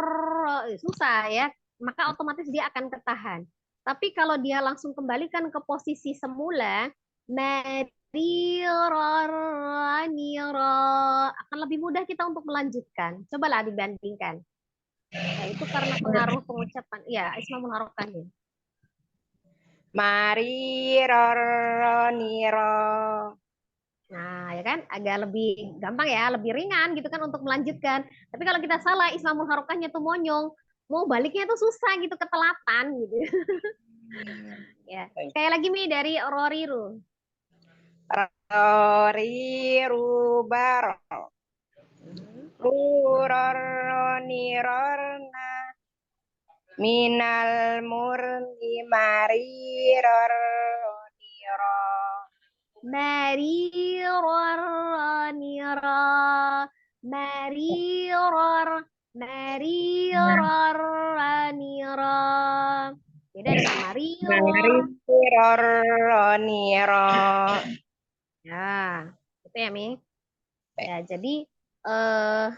susah ya. Maka otomatis dia akan ketahan. Tapi kalau dia langsung kembalikan ke posisi semula, Akan lebih mudah kita untuk melanjutkan. Cobalah dibandingkan. Nah, itu karena pengaruh pengucapan. Ya, ismamul harokahnya. Marironiro. Nah, ya kan agak lebih gampang ya, lebih ringan gitu kan untuk melanjutkan. Tapi kalau kita salah ismamul harokahnya tuh monyong, mau baliknya tuh susah gitu, ketelatan gitu. Ya, sekali lagi Mi dari Roriru. Roriru baro. Ruroronirorna. Minal murni mariroroniro. Marirornira, marirornira. Beda dengan mariror. Mariroroniro. Ya, itu ya Mi. Ya, jadi eh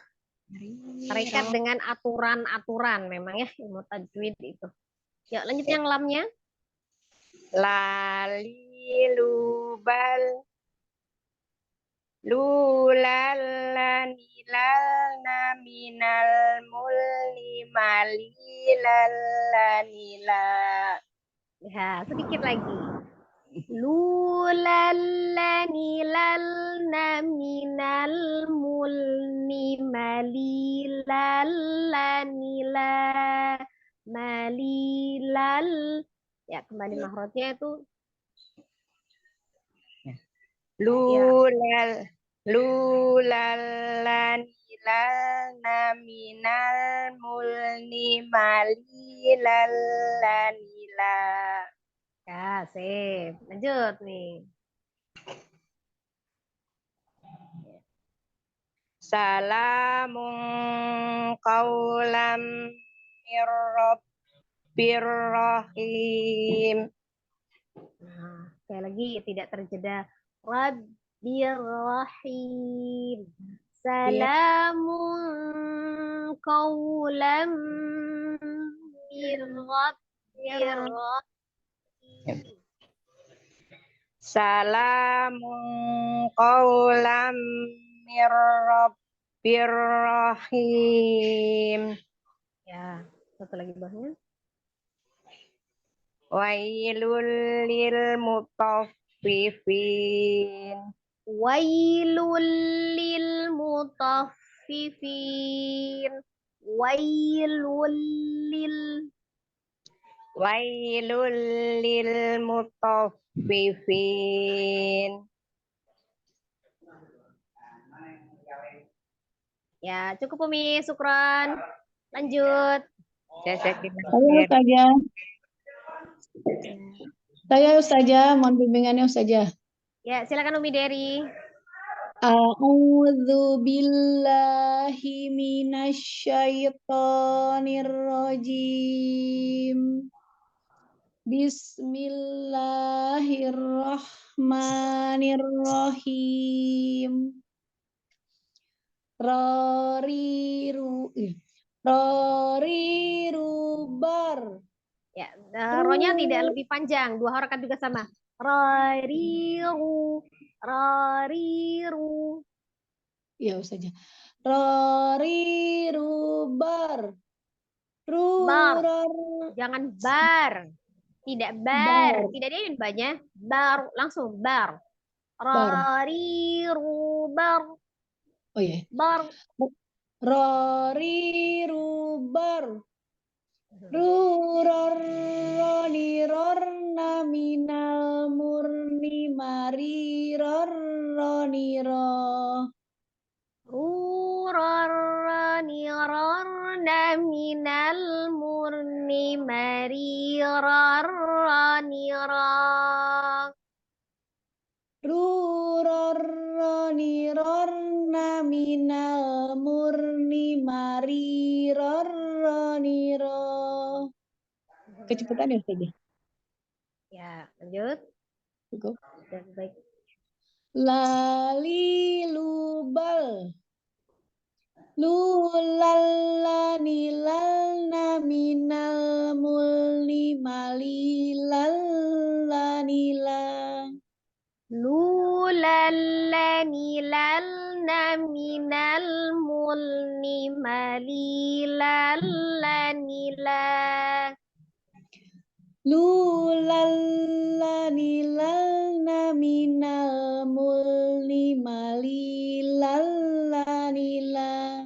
terikat dengan aturan-aturan memang ya ilmu tajwid itu. Ya, lanjut yang lamnya. Lalilubal. Lulalanilalna minal mulni malilalanila. Ya, sedikit lagi. Lulalanilalna minal mulni malilalanila. Malilal. Ya, kembali mahrotnya itu Lulalanilalna minal mulni malilalanila. ya, sip. Lanjut nih. Salamun qaulam mir rabbir rahim. Nah, sekali lagi tidak terjeda. Rabbir Rahim. Salamun qawlam min Rabbir Rahim. Salamun qaulam mir rabbir rahim. Ya, satu lagi bawahnya. Wailul lil mutaffifin. Wailul lil mutaffifin. Wailul lil mutaffifin. Ya, cukup Umi, syukran. Lanjut. Saya Ustazah, mohon bimbingannya Ustazah. Ya, silakan Umi Dery. A'udzu billahi minasyaitonir rajim. Bismillahirrahmanirrahim. Rorirubar. Ya, ro-nya tidak lebih panjang, dua harakat juga sama. Roriru, roriru. Ya Ustazah. Rorirubar. Bar, jangan bar. Tidak bar, tidak ada banyak. Bar, langsung bar. Roriru bar. Oh iya. Bar. Rorirubar. Rurorronirorna minal murni marirorroniro. Rurorronirorna minal murni marirorroniro. Rurorronirorna minal murni marirorroniro. Kecepatan ya Ustazah? Ya, lanjut. Cukup. Dan baik. Lalilubal. Lulalanilalna minal mulni malilalanila. Lulalanila mulnimali lallanila. Lulallanilalna minal mulni malilallanila.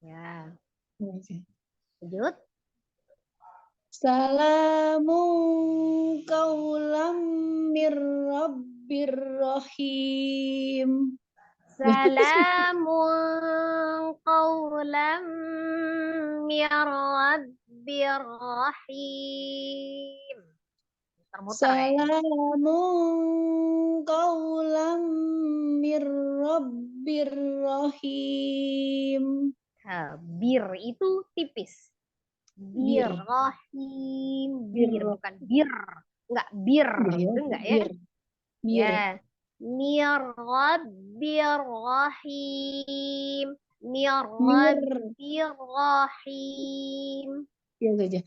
Ya, lanjut. Salamun qaulam mir rabbir rahim. Salamun qawlam mir rabbir rahim. Muter-muter ya. Salamun qaulam mir rabbir rahim. Bir itu tipis. Bir Bir. rahim. Bir. Bir bukan bir. Enggak bir. Ya, Itu enggak ya? bir. Bir. Ya. Mir rabbir rahim. Mir Mir. rabbir rahim. Ya saja.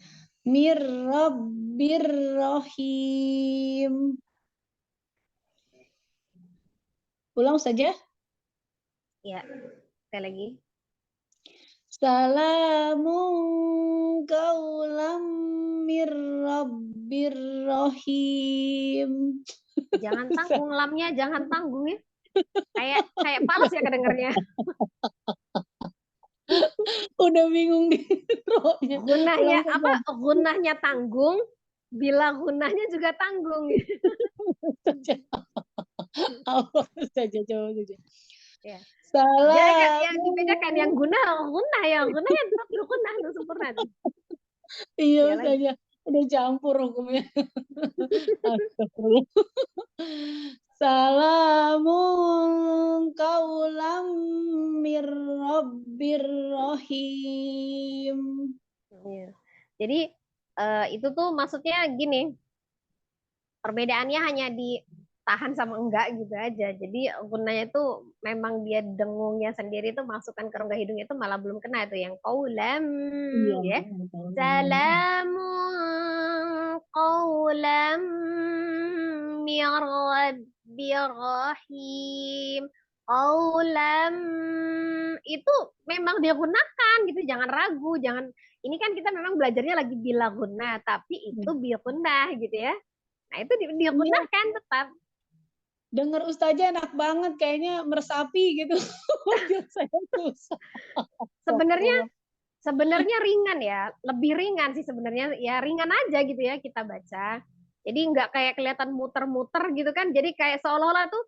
Mir rabbir rahim. Ulang saja. Ya. Sekali lagi. Salamun qaulam mir rabbir rahim. Jangan tanggung lamnya, jangan tanggung ya. Kayak pales ya kedengarnya. Udah bingung di rohnya. Gunahnya Ulang apa? Gunahnya tanggung, bila gunahnya juga tanggung. saja. Allah saja, jawab saja. Ya. Salah. Jadi kan yang dibedakan yang gunah yang tetap gunah itu sempurna tuh. Iya Ya, lanjut. saja. Udah campur hukumnya. Astagfirullah. Salamun qaulam mir rabbir rahim. Ya. Jadi itu tuh maksudnya gini, perbedaannya hanya ditahan sama enggak gitu aja. Jadi gunanya itu memang dia dengungnya sendiri tuh masukkan ke rongga hidung itu malah belum kena itu yang qaulam Iya. ya. Salamun qaulam mir rabbir rahim. Qaulam itu memang dia gunakan gitu, jangan ragu, jangan ini kan kita memang belajarnya lagi bila guna, tapi itu bil gunnah gitu ya. Nah, itu dia gunakan tetap. Dengar Ustazah enak banget, kayaknya meresapi gitu. Saya susah. Sebenarnya ringan ya, lebih ringan sih sebenarnya, ya ringan aja gitu ya kita baca. Jadi nggak kayak kelihatan muter-muter gitu kan, jadi kayak seolah-olah tuh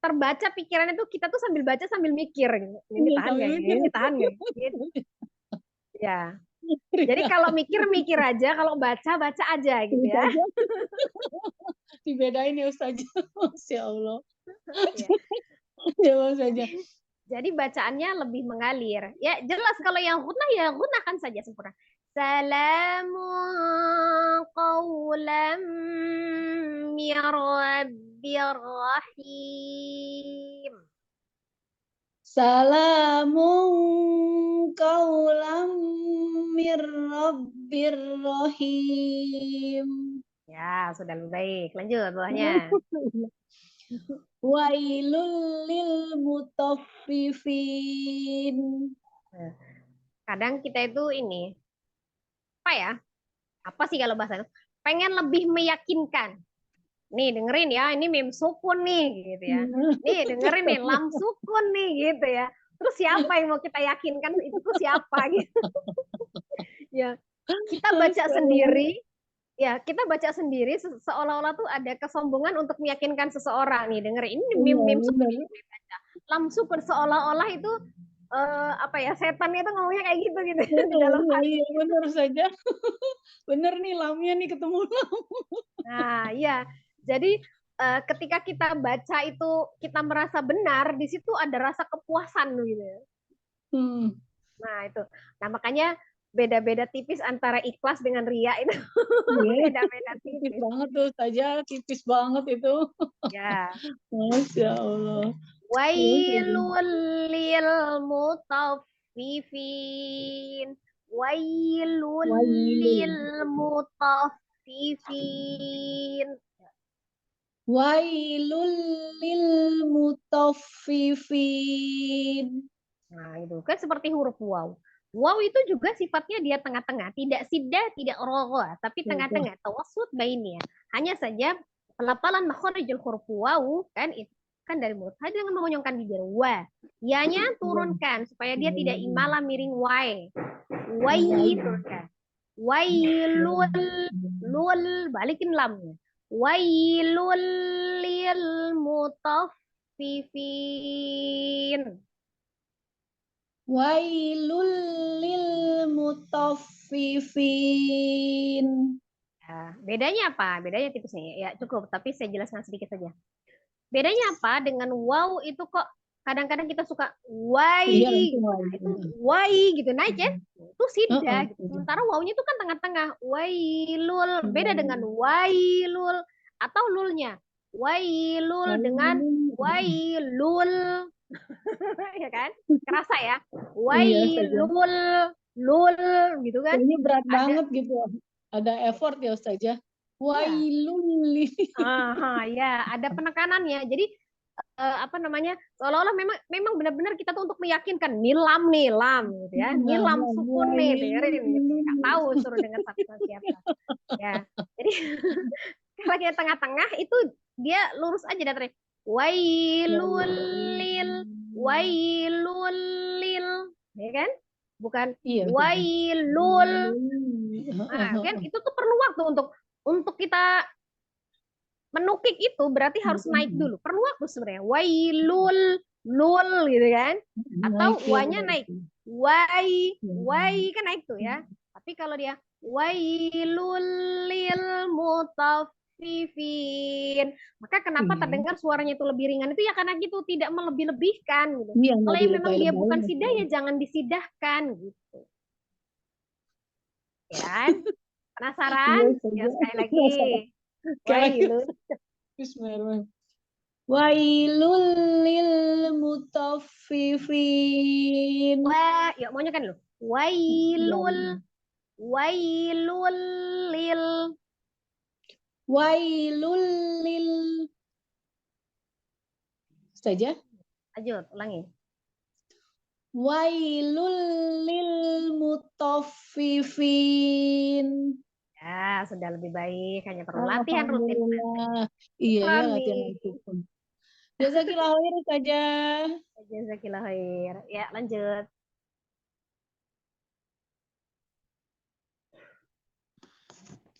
terbaca pikirannya tuh kita tuh sambil baca sambil mikir gitu. Ini Iya, tahan sambil nggak? mikir. Ini tahan nggak? Gitu. Ya. Jadi kalau mikir aja, kalau baca aja gitu ya. Dibedain ya Ustazah. Masya Allah. Ya. Jawab saja. Jadi bacaannya lebih mengalir. Ya jelas kalau yang gunah ya gunakan saja sempurna. Salamun qawlam mir rabbir rahim. Salamun qaulam mir rabbir rahim. Ya, sudah lebih baik. Lanjut bawahnya. Wailul lil mutaffifin. Kadang kita itu ini apa ya? Apa sih kalau bahasa itu? Pengen lebih meyakinkan. Nih dengerin ya, ini mim sukun nih gitu ya. Nih dengerin nih lam sukun nih gitu ya. Terus siapa yang mau kita yakinkan itu tuh siapa gitu. Ya, kita baca sendiri. Ya, kita baca sendiri seolah-olah tuh ada kesombongan untuk meyakinkan seseorang nih. Dengerin ini mim sukun ini baca. Lam sukun seolah-olah itu apa ya, setan itu ngomongnya kayak gitu di dalam hati. Iya, benar saja. Benar nih lamnya nih ketemu lam. Nah, iya. Jadi ketika kita baca itu kita merasa benar, di situ ada rasa kepuasan gitu. Nah, itu. Nah, makanya beda-beda tipis antara ikhlas dengan ria itu. Beda-beda tipis banget tuh saja, tipis banget itu. Ya. Masya Allah. Wailul lil mutaffifin. Wailul lil mutaffifin. Wailul lil mutaffifin. Nah, itu kan seperti huruf waw. Waw itu juga sifatnya dia tengah-tengah, tidak sidah, tidak roga, tapi tengah-tengah, tawassut bainnya. Hanya saja pelafalan makharijul huruf waw kan itu kan dari mulut hadi dengan mengonyongkan bibir wa. Ya-nya turunkan supaya dia tidak imala miring wai. Wai turunkan. Wailul lul balikin lamnya. Wailul lil mutaffifin. Wailul lil mutaffifin. Ya, bedanya apa? Bedanya tipisnya ya cukup, tapi saya jelaskan sedikit saja. Bedanya apa dengan wow itu kok kadang-kadang kita suka wai, Iya, langsung nah, wail. itu wai gitu naik ya, itu sida gitu. Heeh. Sementara wawnya itu kan tengah-tengah, wailul beda dengan wailul atau lulnya, wailul dengan wailul, ya kan? Kerasa ya, Iya saja. wailul lul gitu kan? Ini berat Ada banget gitu. Ada effort ya Ustazah. ya. Wailul. Aha, ya, ada penekanannya. Jadi apa namanya? Seolah-olah memang benar-benar kita tuh untuk meyakinkan nilam nilam gitu ya. Nilam sukun nih, dengerin gitu. Enggak tahu suruh dengar siapa. Ya. Jadi kalau kita tengah-tengah itu dia lurus aja datarnya. Wailul lil wailul lil, ya kan? Bukan Iya. wailul. Nah, kan itu tuh perlu waktu untuk kita menukik itu berarti harus naik dulu. Perlu waktu sebenarnya. Wailul lul gitu kan. Atau wanya naik. Wai kan naik tuh ya. Tapi kalau dia wailul lil mutaffifin, maka kenapa terdengar suaranya itu lebih ringan itu ya karena gitu tidak melebih-lebihkan gitu. Iya, Kalau yang memang dia bukan sidah ya jangan disidahkan gitu. Ya. Penasaran? Ya sekali lagi. Wailul. Bismillah. Wailul lil mutaffifin. Wah, yuk maunya kan lu. Wailul lil. Wailul lil. Saja. Lanjut, ulangi. Wailul lil mutaffifin. Ya, sudah lebih baik. Hanya perlu latihan rutin. Alhamdulillah. Iya ya, latihan rutin. Jazakillah khair saja. Jazakillah khair. Ya, lanjut.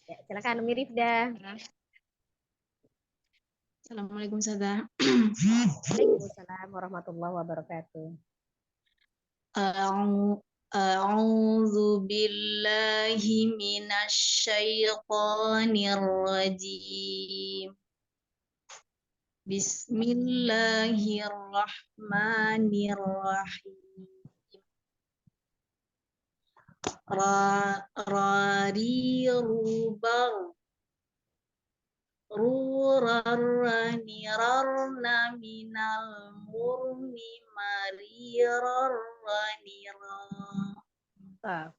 Ya, silakan Umi Rifda. Assalamualaikum Ustazah. Waalaikumsalam warahmatullahi wabarakatuh. A'udzu billahi minasyaitonir rajim. Bismillahirrahmanirrahim. Rari rubar rurarranirarna minal murni marirarranira.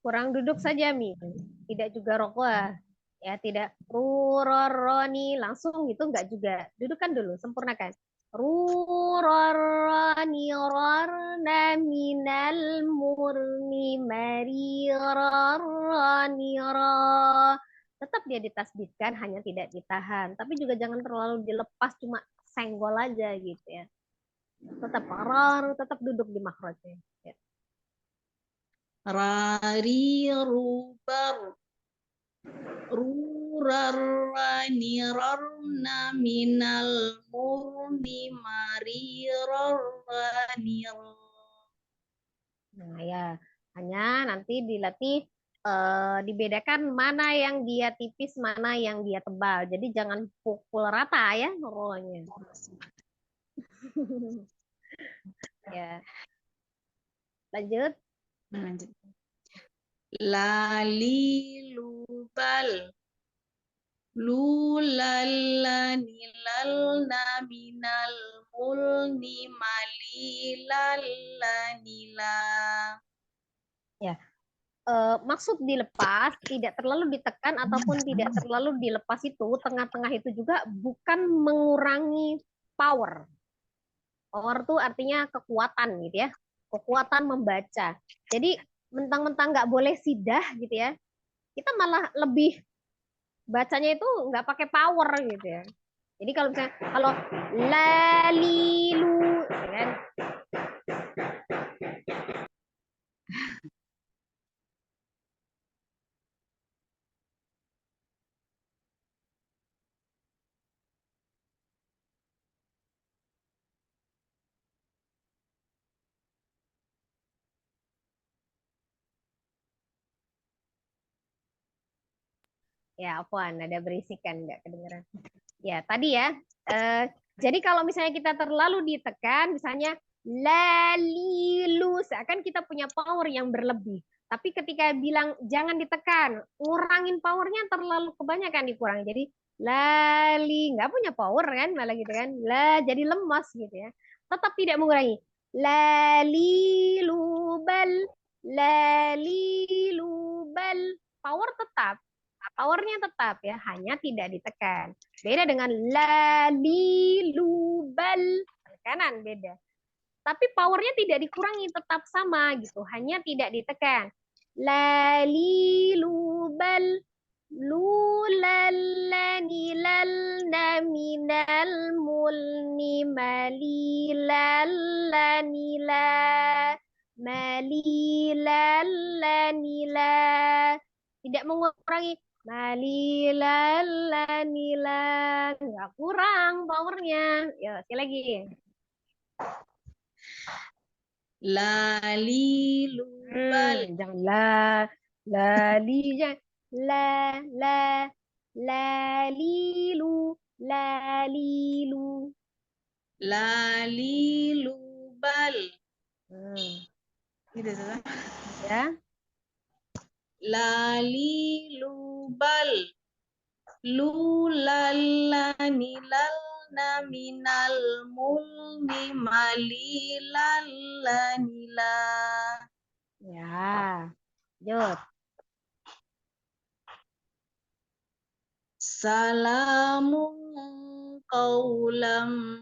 Kurang duduk saja Mi. Tidak juga rokoah. Ya, tidak rurarrani langsung gitu enggak juga. Dudukkan dulu, sempurnakan. Rurarranirarna minal murni marirarranira. Tetap dia ditasbihkan, hanya tidak ditahan. Tapi juga jangan terlalu dilepas, cuma senggol aja gitu ya. Tetap tetap duduk di makhrajnya. Ya. Rari rubar rurarranirarna minal murni marirarranira. Nah ya, hanya nanti dilatih dibedakan mana yang dia tipis, mana yang dia tebal. Jadi jangan pukul rata ya rollnya. Ya. Lanjut. Lali lubal lulalalalna minal mulni malilalanila. Ya. Maksud dilepas tidak terlalu ditekan ataupun tidak terlalu dilepas itu tengah-tengah itu juga bukan mengurangi power. Power itu artinya kekuatan gitu ya. kekuatan membaca. Jadi mentang-mentang nggak boleh sidah gitu ya, kita malah lebih bacanya itu nggak pakai power gitu ya. Jadi kalau misalnya kalau lalilu, ya kan? Ya, apaan? Ada berisikan nggak kedengeran? Ya, tadi ya. Jadi kalau misalnya kita terlalu ditekan, misalnya lalilu, seakan kita punya power yang berlebih. Tapi ketika bilang jangan ditekan, ngurangin powernya terlalu kebanyakan dikurangi. Jadi lali, nggak punya power kan, malah gitu kan. Lah, jadi lemas gitu ya. Tetap tidak mengurangi. Lalilubal, lalilubal. Power tetap. Powernya tetap ya, hanya tidak ditekan. Beda dengan lalilubal, tekanan beda. Tapi powernya tidak dikurangi, tetap sama gitu, hanya tidak ditekan. Lalilubal, lulalanilal minal mulni malilalanila malilalanila, tidak mengurangi malilalanila, nggak kurang powernya. Ya, sekali lagi. Lalilubal. Jangan li, jangan lalilu, lalilu. Lalilubal. Gitu Ustazah. Ya. Lalilubal. Lulallanilalna minal mulmi malilallanila. Ya. Lanjut. Salamun qawlam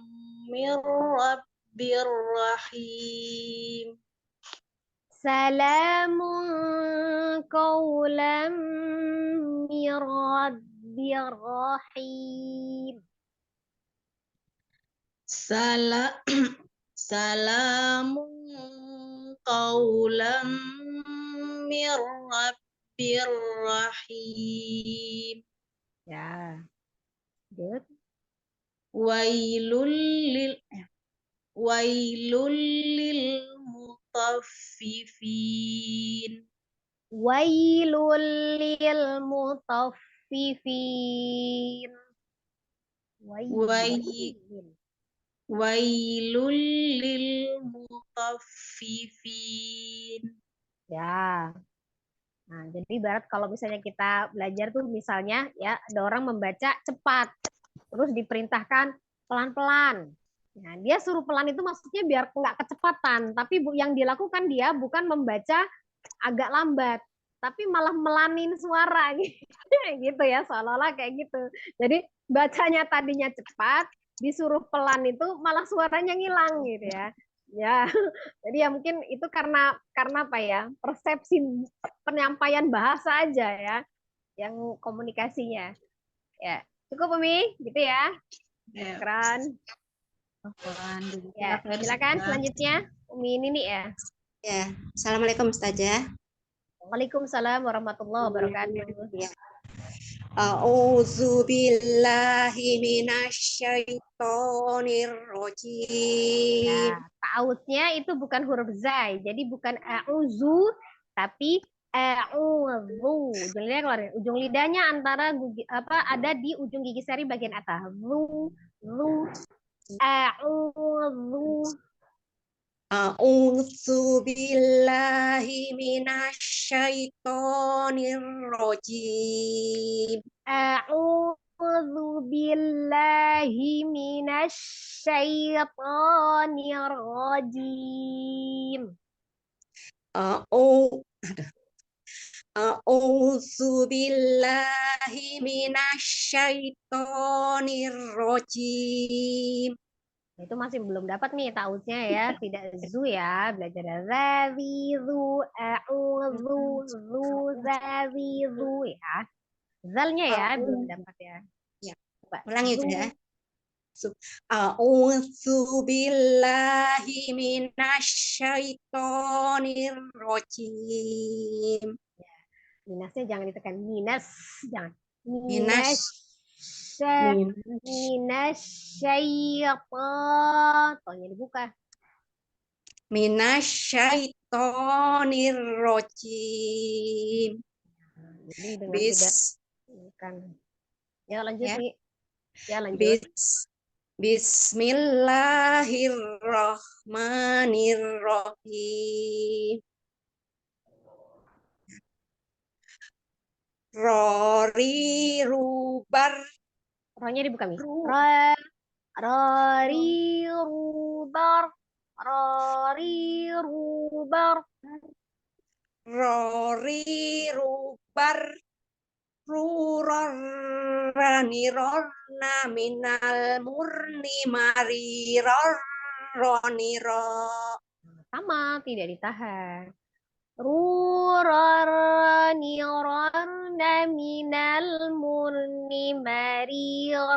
mir rabbir rahim. Salamun qawlam mir rabbir rahim. Salamun qawlam mir rabbir rahim. Ya. Lanjut. Wailul lil mutaffifin. Wailul lil mutaffifin. Wailul lil mutaffifin. Ya. Nah, jadi ibarat kalau misalnya kita belajar tuh misalnya ya ada orang membaca cepat, terus diperintahkan pelan-pelan. Nah, dia suruh pelan itu maksudnya biar nggak kecepatan, tapi yang dilakukan dia bukan membaca agak lambat, tapi malah melanin suara gitu ya, seolah-olah kayak gitu. Jadi bacanya tadinya cepat, disuruh pelan itu malah suaranya ngilang gitu ya. Ya, jadi ya mungkin itu karena apa ya, persepsi penyampaian bahasa aja ya, yang komunikasinya. Ya, cukup Umi, gitu ya. Keren. Ya, silakan selanjutnya Umi Nini ya. Ya, Assalamualaikum Ustazah. Waalaikumsalam warahmatullahi wabarakatuh. Ya. A'udzu billahi minasyaitonir rajim. Ya, ta'awudnya itu bukan huruf zai, jadi bukan a'udzu tapi a'udzu. Ujung lidahnya antara ada di ujung gigi seri bagian atas. Zu, a'udzu. A'udzu billahi minasyaitonir rajim. A'udzu billahi minasyaitonir rajim. A'udzu billahi minasyaitonir rajim. Itu masih belum dapat nih tautnya ya, tidak zu ya, belajar zazi zu, a'udzu zu, zazi zu ya. Zalnya ya belum dapat ya. Ya. Coba Ulangi zu. itu ya. A'udzu billahi minasyaitonir rajim. Minasnya jangan ditekan, minas jangan. Minas Minasyaiton. Tonya dibuka. minasyaitonir rajim. Jadi dengan Bis tidak kan. Ya lanjut ya. nih. Ya lanjut. Bismillahirrahmanirrahim. Rori rubar Rohnya dibuka nih. Ra, rori rubar. Rori rubar. Rori rubar rurorani rorna minal murni mari roroni ro. Sama, tidak ditahan. Rurarani rarna minal murni marirarani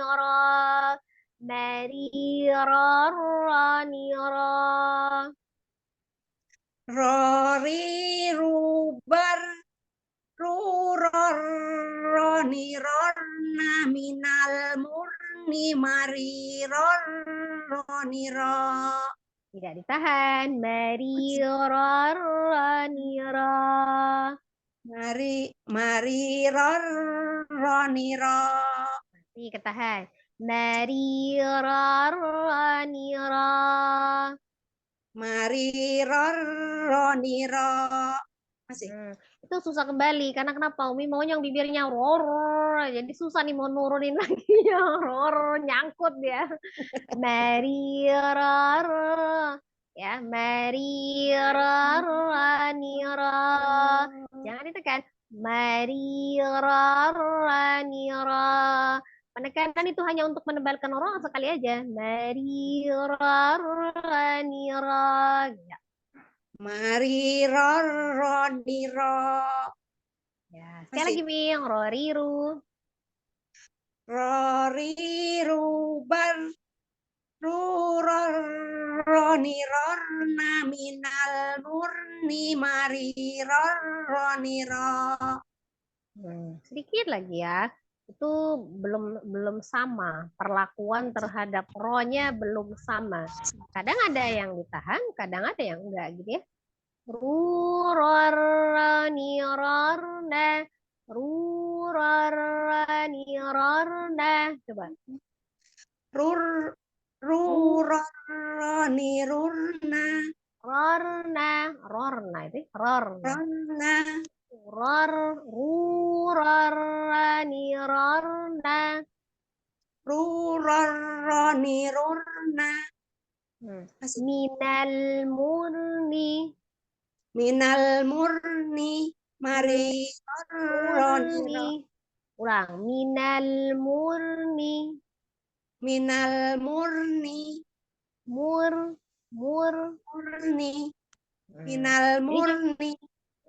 ra. Marirarani ra. Rori rubar rurorani rorna minal murni mari roroni ro. Tidak ditahan. Marirarani ra. Mari roroni ro. Masih ketahan. Marirarani ra. Mari roroni ro. Masih. Itu susah kembali karena kenapa? Umi maunya yang bibirnya ror, jadi susah nih mau nurunin lagi ya ror, nyangkut ya. Mari ror, ya mari ror, nira. Jangan ditekan. Mari ror, nira. Penekanan itu hanya untuk menebalkan orang sekali aja. Mari ror, nira. Ya. Mari roroni ro. Ya, sekali lagi Ming, roriru. Rori rubar ruroroni rorna minal murni mari roroni ro. Sedikit lagi ya. Itu belum sama. Perlakuan terhadap rohnya belum sama. Kadang ada yang ditahan, kadang ada yang enggak gitu ya. Ruroroni rorna. Ruroroni rorna. Coba. Ruroroni rurna Rorna. Rorna itu. Rorna. rorna Rurorani rorna. ruroroni rurna. Minal murni. Minal murni mari roroni ro. Murni. Ulang. Minal murni. Minal murni Murni. minal murni.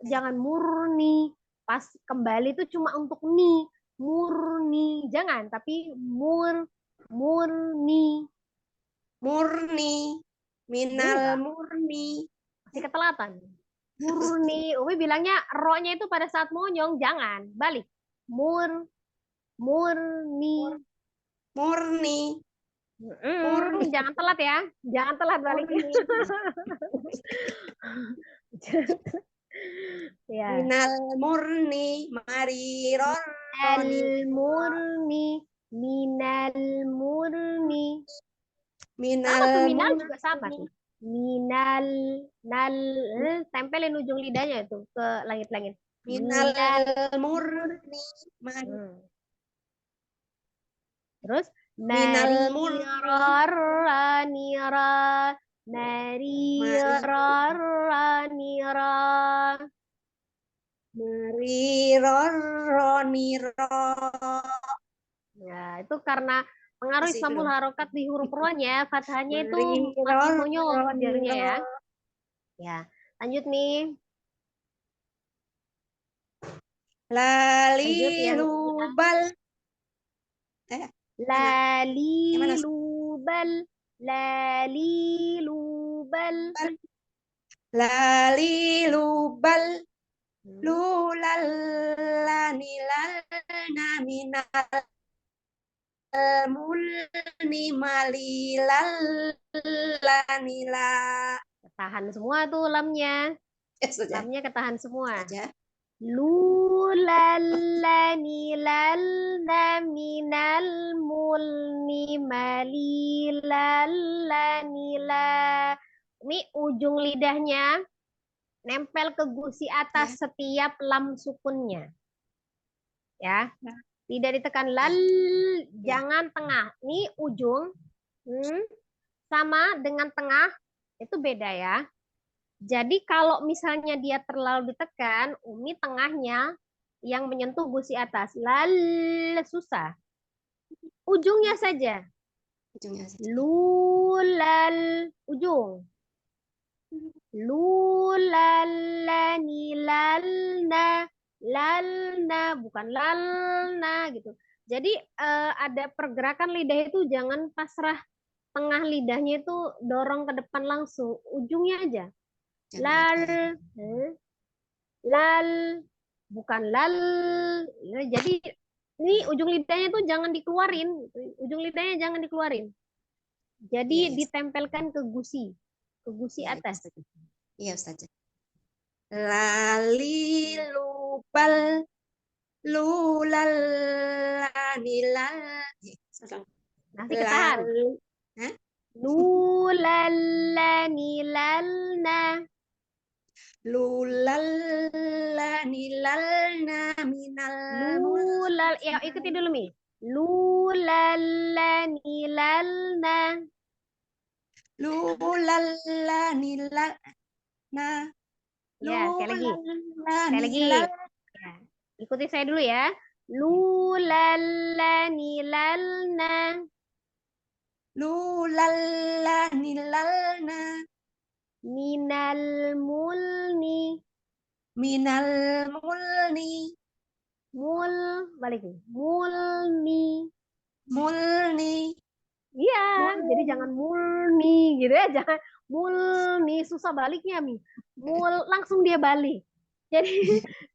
Jangan murni. Pas kembali itu cuma untuk ni. Murni. Jangan. Tapi murni. Minal murni. Masih ketelatan. Murni. Umi bilangnya ro-nya itu pada saat monyong. Jangan. Balik. Murni. Jangan telat ya. Jangan telat baliknya. Ya. Minal murni mari roroni Al-murni. Minal murni. minal Sama tuh minal murni. juga sama tuh. Minal tempelin ujung lidahnya tuh ke langit-langit. Minal murni mari. Terus Minal Narirara nira. Narirara nira. mari roroni ro. Ya, itu karena Pengaruh Masih ismamul belum. harokat di huruf ronya, fathahnya itu masih Mariror, monyong biarnya ya. roniro. Ya, lanjut nih. Lanjut yang Lalilubal. Yang mana? lalilubal, lalilubal. Lalilubal. Lulalanilalna minal mulni malilallanila. Ketahan semua tuh lamnya. Ya saja. Lamnya ketahan semua. Saja. Lulalanilalna minal mulni malilallanila. Ini ujung lidahnya nempel ke gusi atas setiap lam sukunnya. Ya. Tidak ditekan lal, jangan tengah. Ini ujung sama dengan tengah itu beda ya. Jadi kalau misalnya dia terlalu ditekan, Umi tengahnya yang menyentuh gusi atas. Lal susah. Ujungnya saja. Ujungnya saja. Lulal ujung. Lulalani lalna, lalna bukan lalna gitu. Jadi ada pergerakan lidah itu jangan pasrah tengah lidahnya itu dorong ke depan langsung, ujungnya aja. Lal, lal, bukan lal. Jadi ini ujung lidahnya itu jangan dikeluarin, ujung lidahnya jangan dikeluarin. Jadi ditempelkan ke gusi atas. Iya Ustaz. Lalilubal lulallanilal. Nanti ketahan. Lulalanilalna. Lulalanilalna minal Lulal, ya ikuti dulu Mi. Lulalanilalna. lulalanilalna. Ya, sekali lagi. Sekali lagi. Ya. Ikuti saya dulu ya. Lulalanilalna. Lulalanilalna. Minal mulni. Minal mulni. Mul, balik nih. Mulni. Mulni. Iya, jadi jangan mulni gitu ya, jangan mulni, susah baliknya Mi. Mul langsung dia balik.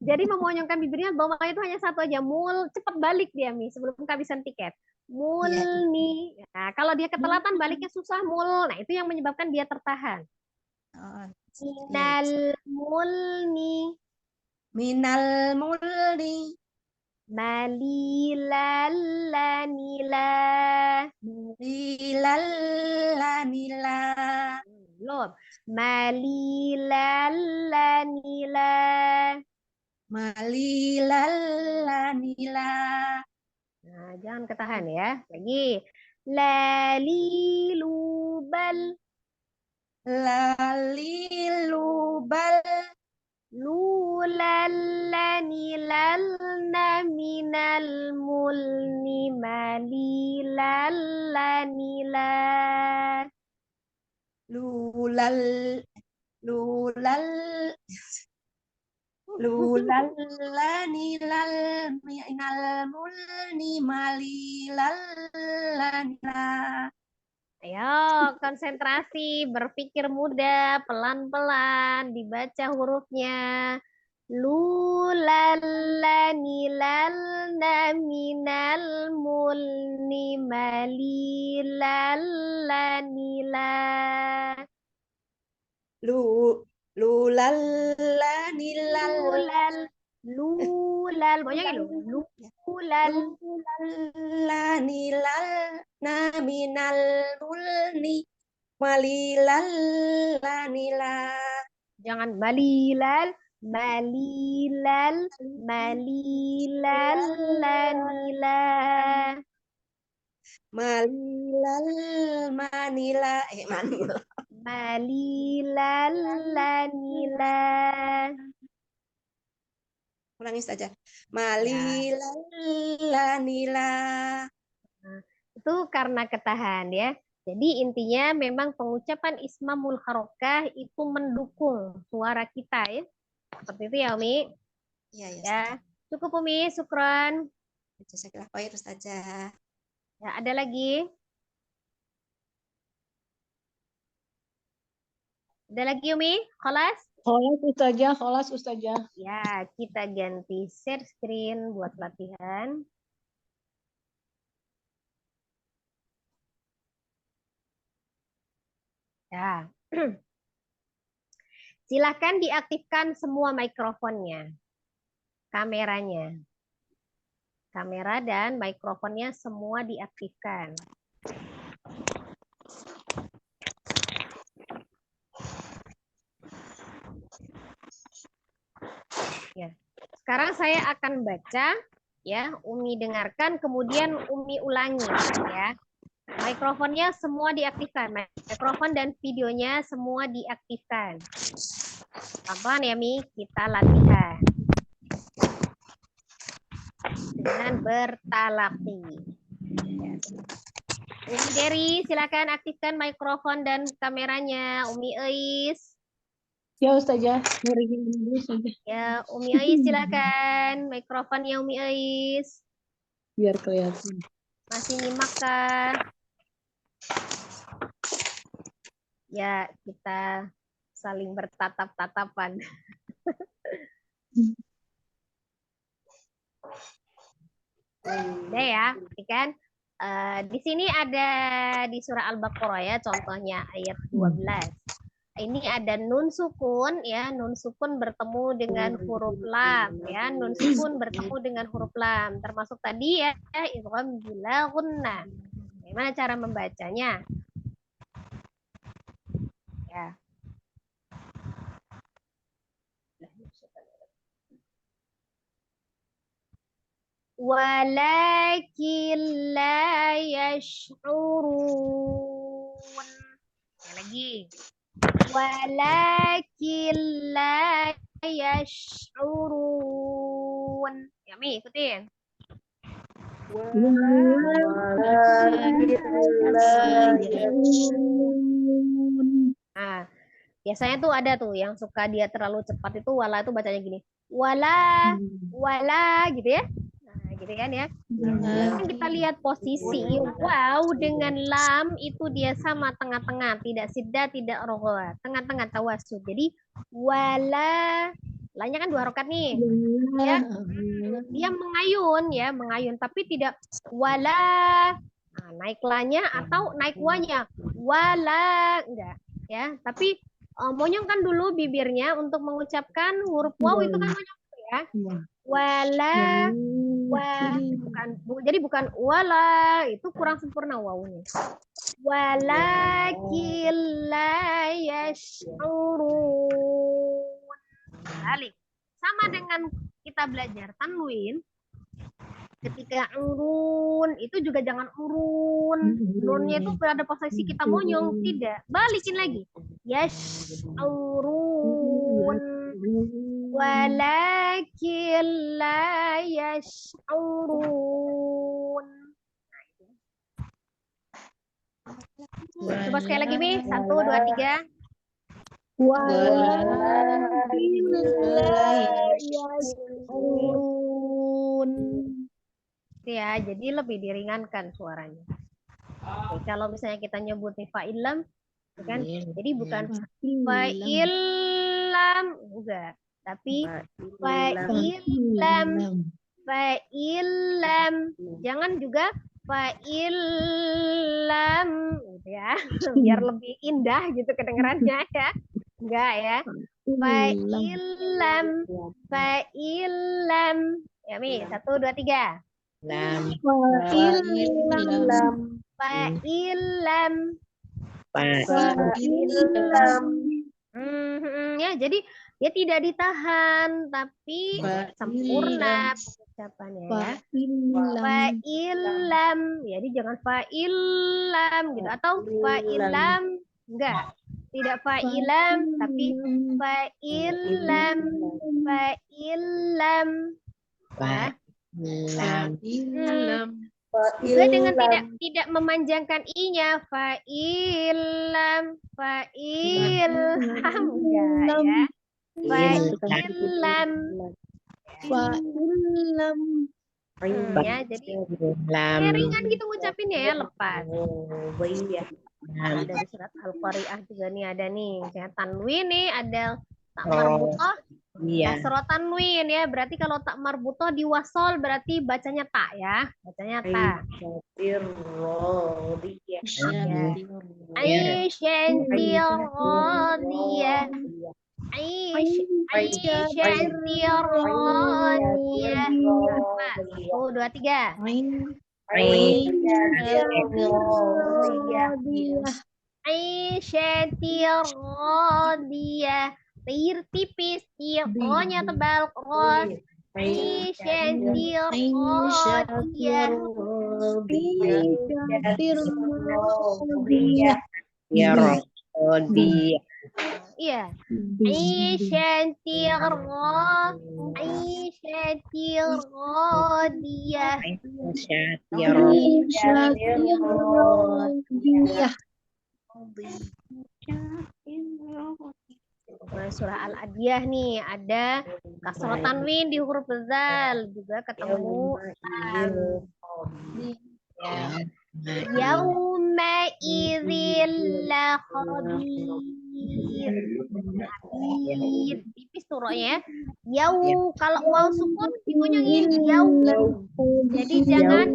Jadi memonyongkan bibirnya bawahnya itu hanya satu aja, mul, cepat balik dia Mi sebelum kehabisan tiket. Mulni. Nah, kalau dia ketelatan baliknya susah mul. Nah, itu yang menyebabkan dia tertahan. Minal mulni. Minal mulni. Malilallanila. Lilallanila. Belum. Malilallanila. Malilallanila. Nah, jangan ketahan ya. Lagi. Lalilubal. Lalilubal. Lulalanilalna minal mulni malilallanila. Lulal. Lulal. Lulallanilal minal mulni malilallanila. Ayo, konsentrasi, berpikir mudah, pelan-pelan, dibaca hurufnya. Lulalanilalna minal mulni malilallanila. Lulallanilal. Lulal, maunya gitu. Lulal. Lulallanilal minal mulni malilallanila. Jangan malilal, malilal, malilallanila. Malilal manila. Manila. Malilallanila. Ulangi saja. Malilallanila. Itu itu karena ketahan ya. Jadi intinya memang pengucapan ismamul harokah itu mendukung suara kita ya. Seperti itu ya Umi. Iya, ya. Ya, cukup Umi, syukron. Jazakallah khair Ustazah. Ya, ada lagi? Ada lagi Umi? Kholas? Kholas Ustazah. Ya, kita ganti share screen buat latihan. Ya. Silakan diaktifkan semua mikrofonnya, kameranya. Kamera dan mikrofonnya semua diaktifkan. Ya. Sekarang saya akan baca, ya, Umi dengarkan, kemudian Umi ulangi, ya. Mikrofonnya semua diaktifkan, mikrofon dan videonya semua diaktifkan. Pelan-pelan ya Mi, kita latihan dengan bertalaki. Ya. Umi Dery, silakan aktifkan mikrofon dan kameranya. Umi Eis. Ya Ustazah, muridin dulu Ustazah. Ya, Umi Eis silakan. Mikrofonnya Umi Eis. Biar kelihatan. Masih nyimak kah? Ya, kita saling bertatap-tatapan. Udah ya, ini kan di sini ada di surah Al-Baqarah ya, contohnya ayat 12. Ini ada nun sukun ya, nun sukun bertemu dengan huruf lam ya, nun sukun bertemu dengan huruf lam, termasuk tadi ya, idgham bila gunnah. Bagaimana cara membacanya? Ya. Walakin la yash'urun. Lagi. Walakin la yash'urun. Ya Mi, ikutin. Nah, biasanya tuh ada tuh yang suka dia terlalu cepat itu wala itu bacanya gini. Wala, wala gitu ya. Nah, gitu kan ya. Sekarang kita lihat posisi waw dengan lam itu dia sama tengah-tengah, tidak sidda, tidak rogoa, tengah-tengah tawasud. Jadi wala, lainnya kan 2 harokat nih. Ya, dia mengayun ya, mengayun tapi tidak wala. Nah, naik lanya atau naik wanya. Wala enggak ya, tapi monyongkan dulu bibirnya untuk mengucapkan huruf waw itu kan monyong ya. Wala, jadi bukan wala, itu kurang sempurna wawunya. Walakin la yash'urun. Balik. Sama dengan kita belajar tanwin. Ketika urun, itu juga jangan urun. Nunnya itu berada posisi kita monyong. Tidak. Balikin lagi. Yash'urun. Walakin la yash'urun. Coba sekali lagi, Mi. 1, 2, 3. Walakin la yash'urun. Ya, jadi lebih diringankan suaranya. Oke, kalau misalnya kita nyebut fa'ilam, kan? Jadi bukan fa'ilam, enggak. Tapi fa'ilam, fa'ilam. Jangan juga fa'ilam, gitu ya. Biar lebih indah gitu kedengarannya ya. Enggak ya. Fa'ilam, fa'ilam. Ya, Mi, 1, 2, 3. Fa'ilam. Ya, jadi dia tidak ditahan tapi sempurna pengucapannya ya. Fa'ilam. Jadi jangan fa'ilam gitu atau fa'ilam enggak. Tidak fa'ilam tapi fa'ilam. Fa'ilam. Ya. Juga dengan tidak memanjangkan i-nya. Fa'ilam, fa'ilham enggak ya. Fa'ilam. Fa'ilam. Ya, jadi ringan gitu ngucapinnya ya, lepas. Nah, dari surat Al-Qari'ah juga nih ada nih. Ya, tanwin nih ada tak marbutoh. Kasroh tanwin ya. Berarti kalau tak marbutoh di wasol berarti bacanya tak ya. Bacanya tak. Aisyah radiyah. Aisyah radiyah. 1, 2, 3. Aisyah radiyah. Tir tipis, tir ro-nya tebal, ros. Aisyah radiyah. Iya. Aisyah radiyah. Surah Al-Adiyah nih ada kasroh tanwin di huruf zal juga ketemu yauma idzil la khabir. Tipis turunnya ya. Kalau waw sukun dikunjungin yau. Jadi jangan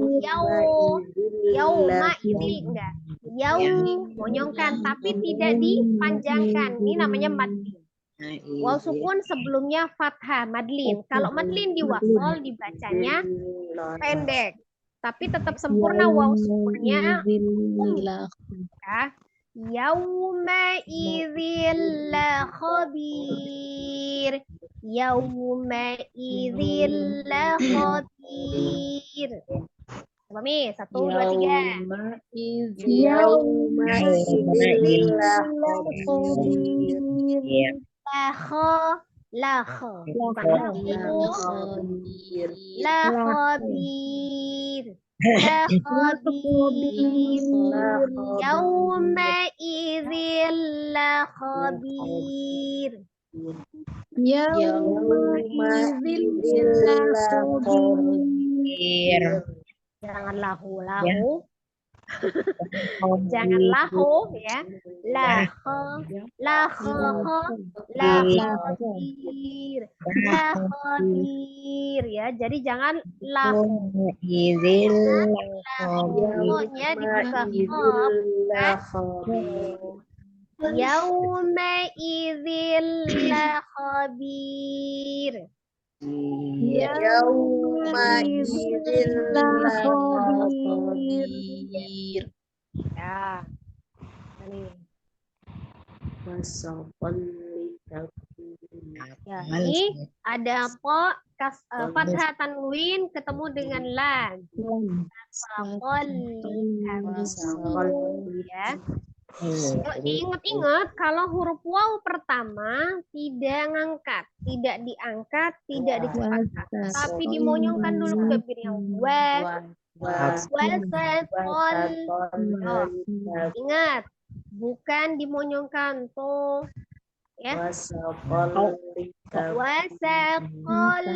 yauma ini enggak. Yau monyongkan tapi tidak dipanjangkan. Ini namanya madlin. Waw sukun sebelumnya fathah madlin. Kalau madlin di wasol dibacanya pendek. Tapi tetap sempurna waw sukunnya ya. Yauma idzil la khabir. Yauma idzil la khabir. Coba Mi, 1, 2, 3. Yauma idzil la khabir. La khabir. Yauma idzil la khabir. Jangan lahu. Jangan lahu ya. La khabir. Ya. Jadi jangan lahu. Lahu-nya dibuka khab. Yauma idzil la khabir. Yauma idzil la khabir. Ya. Ya, ini ada fathah tanwin ketemu dengan lam. Ya. Ingat-ingat kalau huruf waw pertama tidak ngangkat, tidak diangkat, tidak dicepatkan, tapi dimonyongkan dulu ke bibirnya. Ingat, bukan dimonyongkan tuh. Ya. Wasatol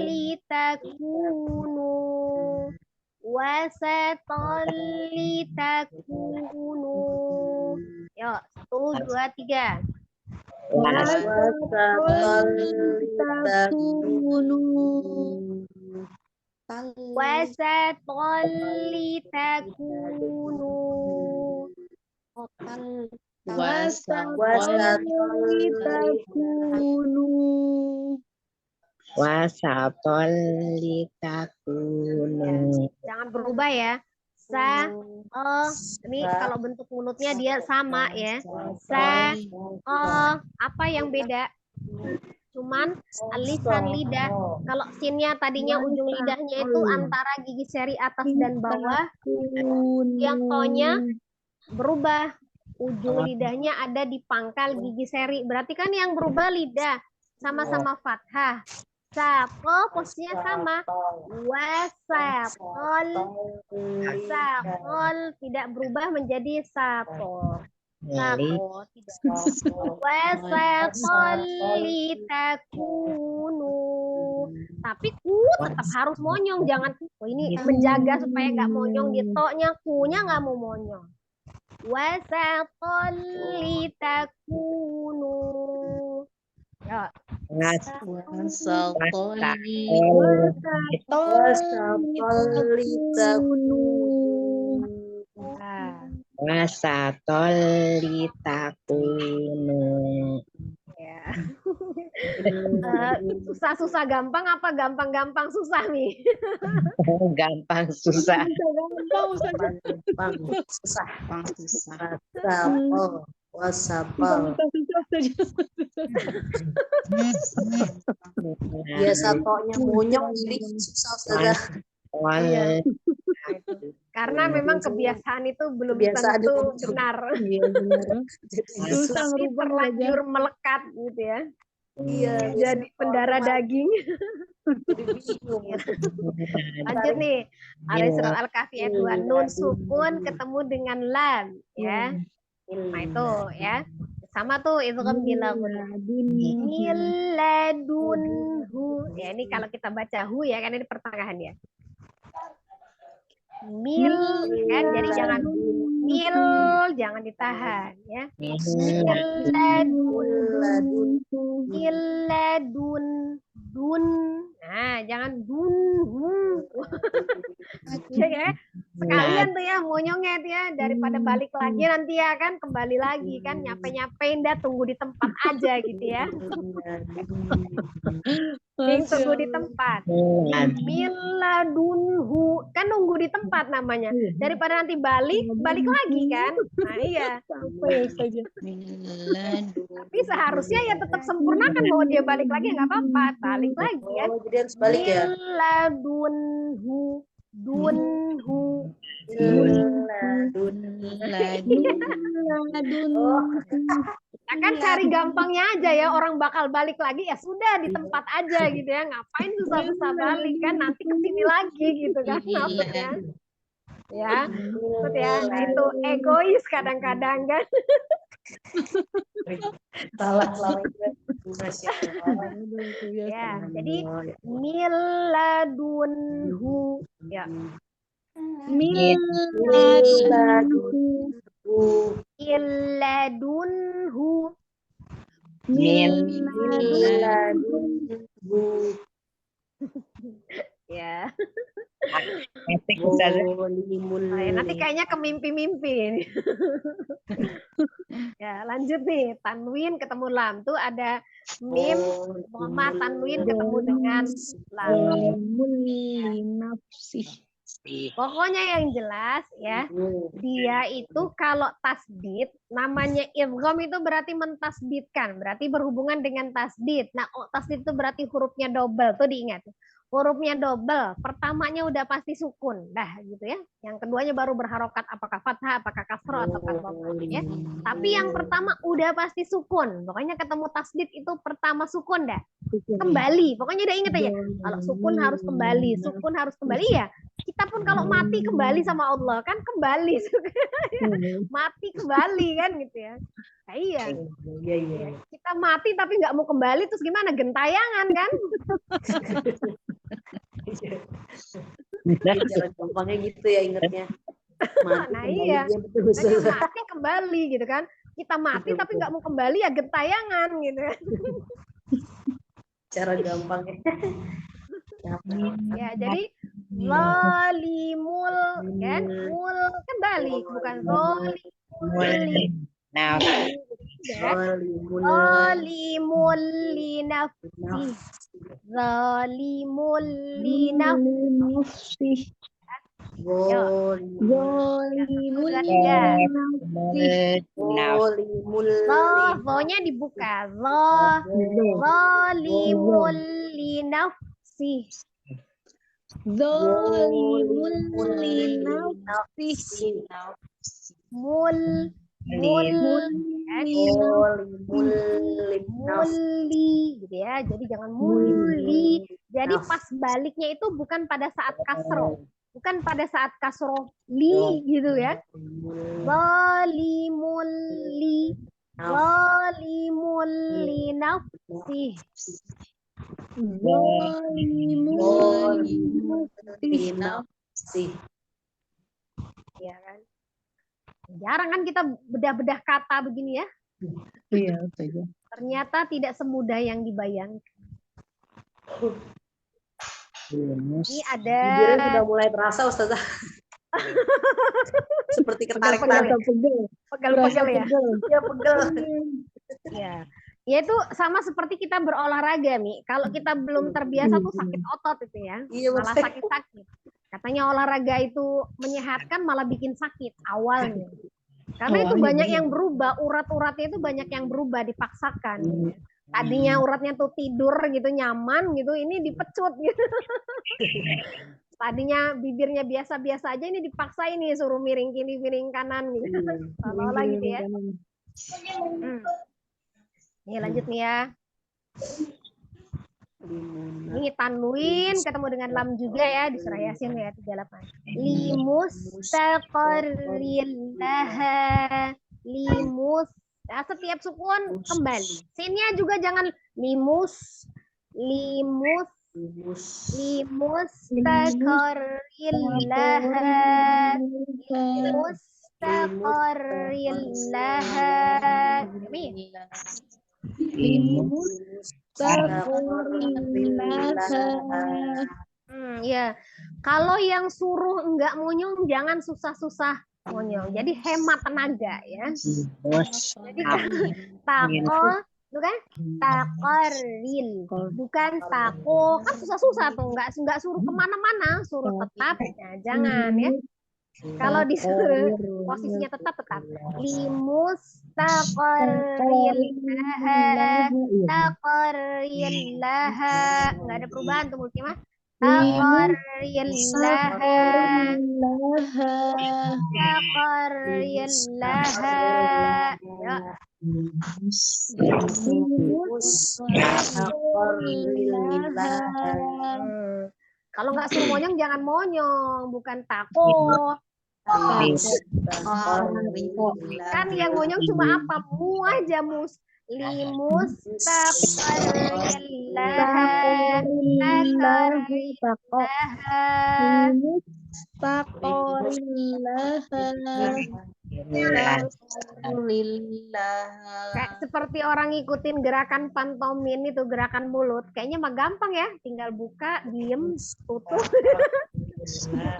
litakunu. Wasatol litakunu. Yuk, 1, 2, 3. Wasatol litakunu. Wasatol litakunu. Wasatol litakunu. Jangan berubah ya. Ini kalau bentuk mulutnya dia sama ya. Apa yang beda? Cuman lisan lidah. Kalau sinnya tadinya ujung lidahnya itu antara gigi seri atas dan bawah. Yang tonya berubah. Ujung lidahnya ada di pangkal gigi seri. Berarti kan yang berubah lidah. Sama-sama fathah. Sako posisinya sama. Wasakol. Sakol tidak berubah menjadi sapo. Sako tidak. Wasakol litakunu. Tapi ku tetap harus monyong. Jangan, oh ini menjaga supaya nggak monyong di to-nya. Ku-nya nggak mau monyong. Wasakol litakunu. Ya. Wasatol litakunu. Ya. Susah-susah gampang apa gampang-gampang susah nih? Gampang susah. Susah. Susah. Wasapol. Nah, Biasa toknya monyong jadi susah Ustazah. Wal- Karena memang kebiasaan itu belum Kebiasaan tentu itu benar. Iya benar. Jadi Susah Tapi ngerubah saja. terlanjur melekat gitu ya. Iya, Jadi pendarah daging. jadi bingung. Lanjut nih. Ada surat Al-Kahfi ayat 2. Nun sukun ketemu dengan lam. Ya. Nah itu ya. Sama tuh idgham bila miladunhu. Ya ini kalau kita baca hu ya kan ini pertengahan ya. Mil kan jadi jangan mil jangan ditahan ya. Miladun dun. Nah, jangan dun. Ya, sekalian tuh ya monyongnya tuh ya daripada balik lagi nanti ya kan kembali lagi kan nyape-nyapein dah tunggu di tempat aja gitu ya. Tunggu di tempat. Miladunhu kan nunggu di tempat namanya. Daripada nanti balik lagi kan. Nah iya. Tapi seharusnya ya tetap sempurnakan mau dia balik lagi nggak apa-apa. Balik lagi ya. Oh, jadi harus balik ya. Miladunhu. Dunhu. Kita kan cari gampangnya aja ya orang bakal balik lagi ya sudah di tempat aja gitu ya ngapain susah-susah balik kan nanti kesini lagi gitu kan maksudnya ya maksud ya nah, itu egois kadang-kadang kan Salah selama itu. ya jadi miladunhu ya miladunhu ya. Nanti kayaknya ke mimpi-mimpi ini. Ya, lanjut nih. Tanwin ketemu lam tuh ada mim, dhamma tanwin ketemu dengan lam. Pokoknya yang jelas ya, dia itu kalau tasdid namanya idgham itu berarti mentasdidkan, berarti berhubungan dengan tasdid. Nah, tasdid itu berarti hurufnya double, tuh diingat. Hurufnya double, pertamanya udah pasti sukun, dah gitu ya. Yang keduanya baru berharokat, apakah fathah, apakah kasroh, atau dhammah ya. Tapi yang pertama udah pasti sukun, pokoknya ketemu tasdid itu pertama sukun dah. Kembali, pokoknya udah inget aja. Kalau sukun harus kembali ya. Kita pun kalau mati kembali sama Allah kan kembali, mati kembali kan gitu ya. Nah, iya. Kita mati tapi nggak mau kembali terus gimana? Gentayangan kan? Cara gampangnya gitu ya ingatnya. Nah iya, mati kembali gitu kan. Kita mati tapi nggak mau kembali ya gentayangan gitu. Cara gampangnya. Ya jadi zalimul kan mul kan balik bukan zalimul. Nah, zalimul li nafsi. Zalimul li nafsi. Nya dibuka. Zalimul li nafsi. Zalimul li nafsi. Mul mul, Mulimul. muli, gitu ya. Jadi jangan muli. Jadi Naf. pas baliknya itu bukan pada saat kasroh, bukan pada saat kasroh li, gitu ya. Zalimul li, zalimul li nafsih. Nafsi. Ya kan? Jarang kan kita bedah-bedah kata begini ya. Iya, Ustazah. Ternyata tidak semudah yang dibayangkan. Ini ada Bibirnya sudah mulai terasa, Ustazah. Seperti ketarik-tarik. Berasa pegel. pegel-pegel ya. Ya, pegel. Ya. Ya itu sama seperti kita berolahraga, Mi. Kalau kita belum terbiasa tuh sakit otot itu ya. Iya, Malah betul. sakit-sakit. Katanya olahraga itu menyehatkan malah bikin sakit awalnya. Karena itu Awalnya banyak benar. yang berubah, urat-uratnya itu banyak yang berubah, dipaksakan. Tadinya uratnya tuh tidur gitu, nyaman gitu, ini dipecut gitu. Tadinya bibirnya biasa-biasa aja, ini dipaksa ini suruh miring kiri, miring kanan gitu. Seolah-olah gitu ya. Nih lanjut nih ya. Ini tanwin ketemu dengan lam juga ya di surah Yasin ya 38. Limustaqarrillaha. Nah, setiap sukun kembali. Sinnya juga jangan limus limustaqarrillaha. Limustaqarrillaha. Ya. Kalau yang suruh enggak monyong jangan susah-susah monyong. Jadi hemat tenaga ya. Jadi tako itu kan takoril, bukan tako, kan susah-susah tuh, nggak suruh kemana-mana, suruh tetap, nah, jangan ya. Kalau disuruh posisinya tetap limus taqarrillaha, nggak ada perubahan tuh mungkin mah. Taqarrillaha. Ya. Kalau nggak suruh monyong jangan monyong, bukan tako. Kan yang monyong cuma apa? Mu aja mus. Limus kayak seperti orang ngikutin gerakan pantomin itu, gerakan mulut. Kayaknya mah gampang ya, tinggal buka, diem, tutup.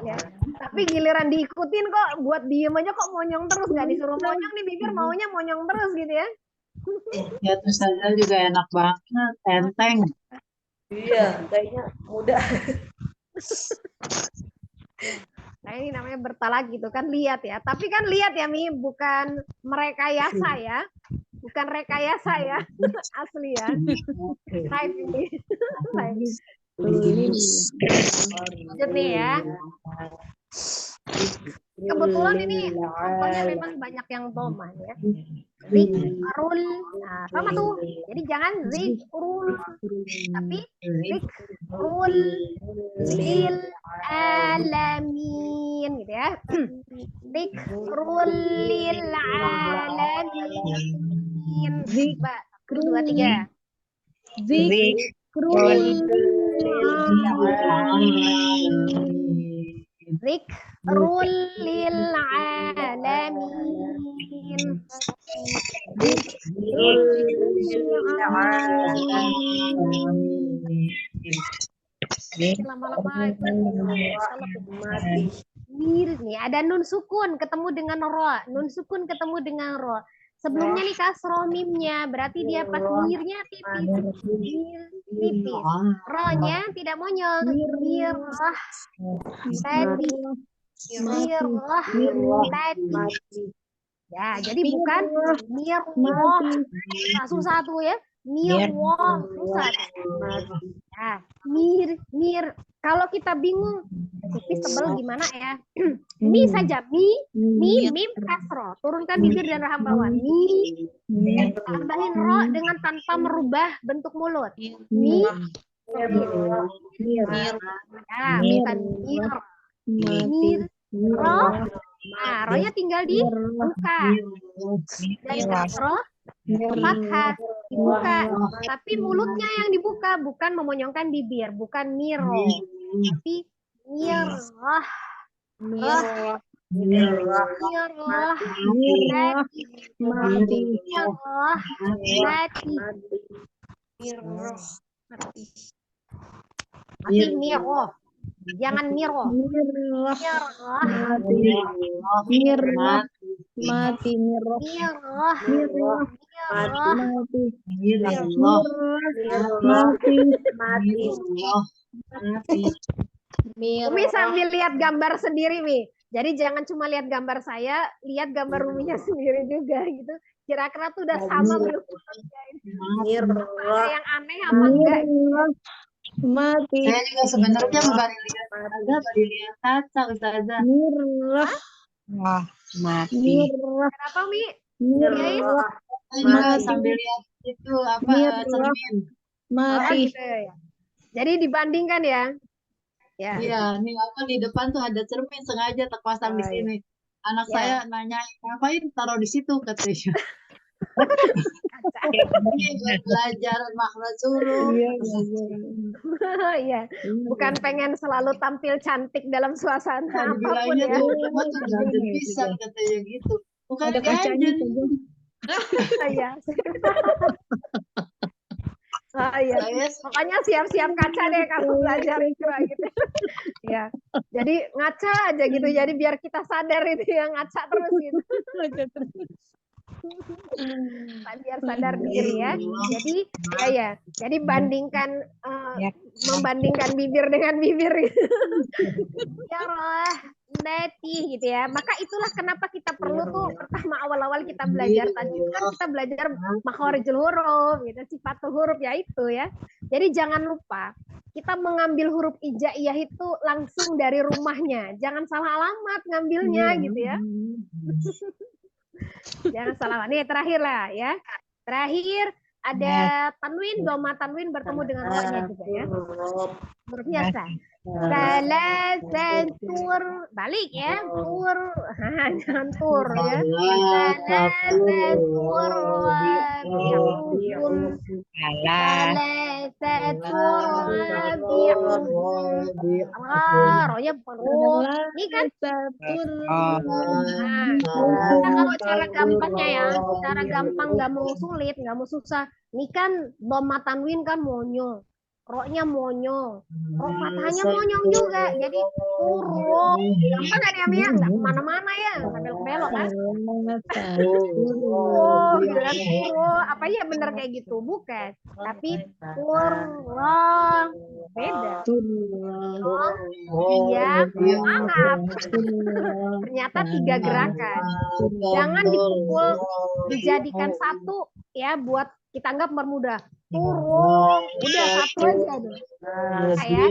Ya. Tapi giliran diikutin kok buat diem aja kok monyong terus, nggak disuruh monyong nih bibir maunya monyong terus gitu ya. Ya terus saja juga enak banget, enteng. Iya, kayaknya mudah. Nah ini namanya bertalak gitu kan, lihat ya. Tapi kan lihat ya Mi, bukan merekayasa ya. Bukan rekayasa ya. Asli ya. Type ini. Lanjut nih ya. Kebetulan ini contohnya memang banyak yang domah ya. Zikrul. Nah, sama tuh. Jadi jangan zikrul, tapi zikrul lil alamin gitu ya. Zikrul lil alamin. Coba 1, 2, 3. Zikrul Zikrul lil alamin. Lama-lama mirip nih, ada nun sukun ketemu dengan ro, nun sukun ketemu dengan ro. Sebelumnya nih kasroh mimnya, berarti dia pas mirnya tipis, tipis. Ro-nya tidak monyol, mirah tadi, mirah tadi. Ya, jadi bukan mirwah, susah tuh ya, mirwah susah. Ya, mir. Kalau kita bingung tipis tebal gimana ya? Mi saja, mi, mim, kasro. Turunkan bibir dan rahang bawah. Mi, tambahin ro dengan tanpa merubah bentuk mulut. Mi, ya, bukan mir. Mir, ro. Nah, ronya tinggal di buka. Dari kasro, fathah, dibuka. Tapi mulutnya yang dibuka, bukan memonyongkan bibir. Bukan miro. Tapi mirah. Mirah. Mirah. Mati. Mirah. Mati. Mirroh. Mati. Mati miro. Jangan miro. Mirah. Mirah. Mirah. Mati mirah. Mirah. Mirah. Mirah. Mati. Mirah. Mati. Umi sambil lihat gambar sendiri, Mi. Jadi jangan cuma lihat gambar saya, lihat gambar Uminya sendiri juga gitu. Kira-kira tuh udah sama belum? Ada yang aneh apa enggak? Mati. Saya juga sebenarnya baru lihat kaca, Ustazah. Mirah. Wah, mati. Mirah. Kenapa, Mi? Mirah. Saya juga Mati. sambil lihat itu apa Mirah. cermin. Oh, Mati. gitu ya. Jadi dibandingkan ya. Ya. Iya, nih apa di depan tuh ada cermin sengaja terpasang di sini. Anak Ya. saya nanya, ngapain taruh di situ katanya. Ini buat belajar makhraj huruf. Iya. Bukan pengen selalu tampil cantik dalam suasana Nah, apapun dibilangnya ya. tuh rumah tuh ganjen bisa katanya gitu. Bukan Ada kacanya ganjen. saja. Iya. Oh, iya. Pokoknya siap-siap kaca deh kalau belajar itu gitu. Ya. Jadi ngaca aja gitu. Jadi biar kita sadar itu yang ngaca terus gitu. Biar sadar diri ya. Jadi ya. Jadi bandingkan membandingkan bibir dengan bibir gitu. Ya Allah, neti gitu ya. Maka itulah kenapa kita perlu tuh pertama awal-awal kita belajar tajwid kan kita belajar makharijul huruf gitu, sifatul huruf ya itu ya. Jadi jangan lupa kita mengambil huruf hijaiyah itu langsung dari rumahnya. Jangan salah alamat ngambilnya gitu ya. Jangan salah. Nih terakhir lah ya. Terakhir ada tanwin, doma tanwin bertemu dengan ro-nya juga ya. Hurufnya sa. Tur, balik ya. Tur. Jangan tur ya. Tur. Rohnya bukan ro. Ini kan kalau cara gampangnya ya, cara gampang nggak mau sulit, nggak mau susah. Ini kan doma tanwin kan monyong, ro-nya monyong, ro fathahnya monyong juga. Jadi turo, gampang kan ya Mia? Nggak kemana-mana ya, sambil belok kan? Turo, gitu kan? Turo, apa ya bener kayak gitu? Bukan, tapi turo, beda. Diam, mangap. Ternyata 3 gerakan. Jangan dipukul, dijadikan satu ya buat kita anggap bermudah. Turun, udah satu aja deh. Kayak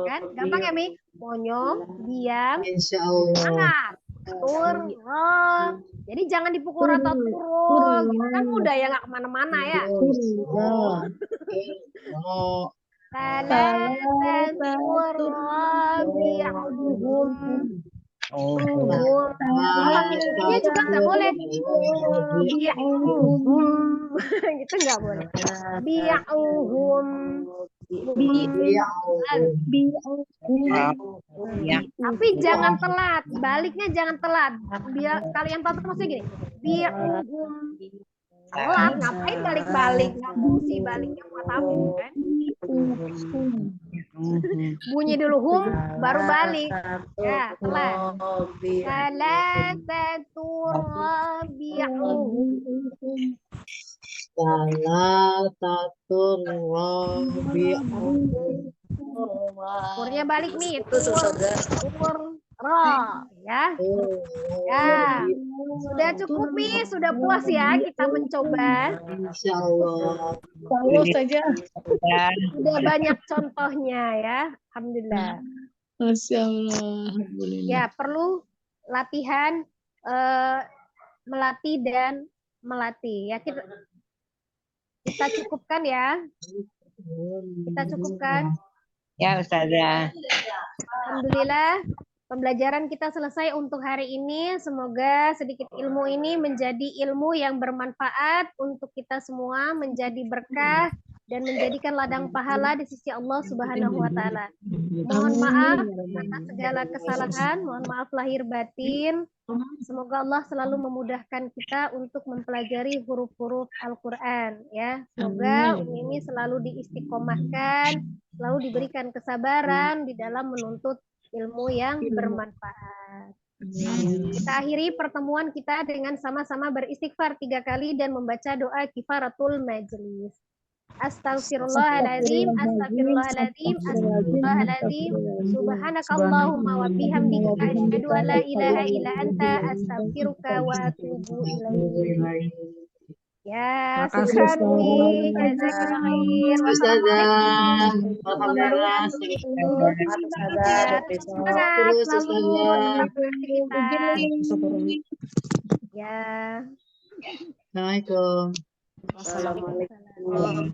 kan gampang ya Mi? Monyong, diam, hangat. Jadi jangan dipukul rata turun. Kan mudah ya nggak kemana-mana ya. Ini juga nggak boleh. Gitu nggak boleh. Tapi jangan telat. Baliknya jangan telat. Biar kalian tahu maksudnya gini. Telat, ngapain balik-balik? Nggak fungsi baliknya buat apa kan? Bunyi dulu hum, baru balik. Ya, telat. Turnya balik nih. Tur, ro, ya. Ya. Sudah cukup, Mi. Sudah puas ya kita mencoba. Insya Allah. Kalau saja. Sudah banyak contohnya ya. Alhamdulillah. Masya Allah. Alhamdulillah. Ya, perlu latihan melatih dan melatih. Ya, kita cukupkan ya. Kita cukupkan. Ya, Ustazah. Alhamdulillah, pembelajaran kita selesai untuk hari ini. Semoga sedikit ilmu ini menjadi ilmu yang bermanfaat untuk kita semua, menjadi berkah dan menjadikan ladang pahala di sisi Allah Subhanahu wa Ta'ala. Mohon maaf atas segala kesalahan, mohon maaf lahir batin. Semoga Allah selalu memudahkan kita untuk mempelajari huruf-huruf Al-Quran. Ya, semoga ini selalu diistiqomahkan, selalu diberikan kesabaran di dalam menuntut ilmu yang bermanfaat. Kita akhiri pertemuan kita dengan sama-sama beristighfar 3 kali dan membaca doa kifaratul majlis. Astaghfirullahaladzim, astaghfirullahaladzim, astaghfirullahaladzim. Subhanakallahumma wa bihamdika asyhadu an la ilaha illa anta astaghfiruka wa atubu ilaik. Ya, syukran Mi. Jazakallah khair. Ustazah, alhamdulillah. Semangat Terus, selalu Ustazah. Ya. Assalamualaikum. Assalamualaikum.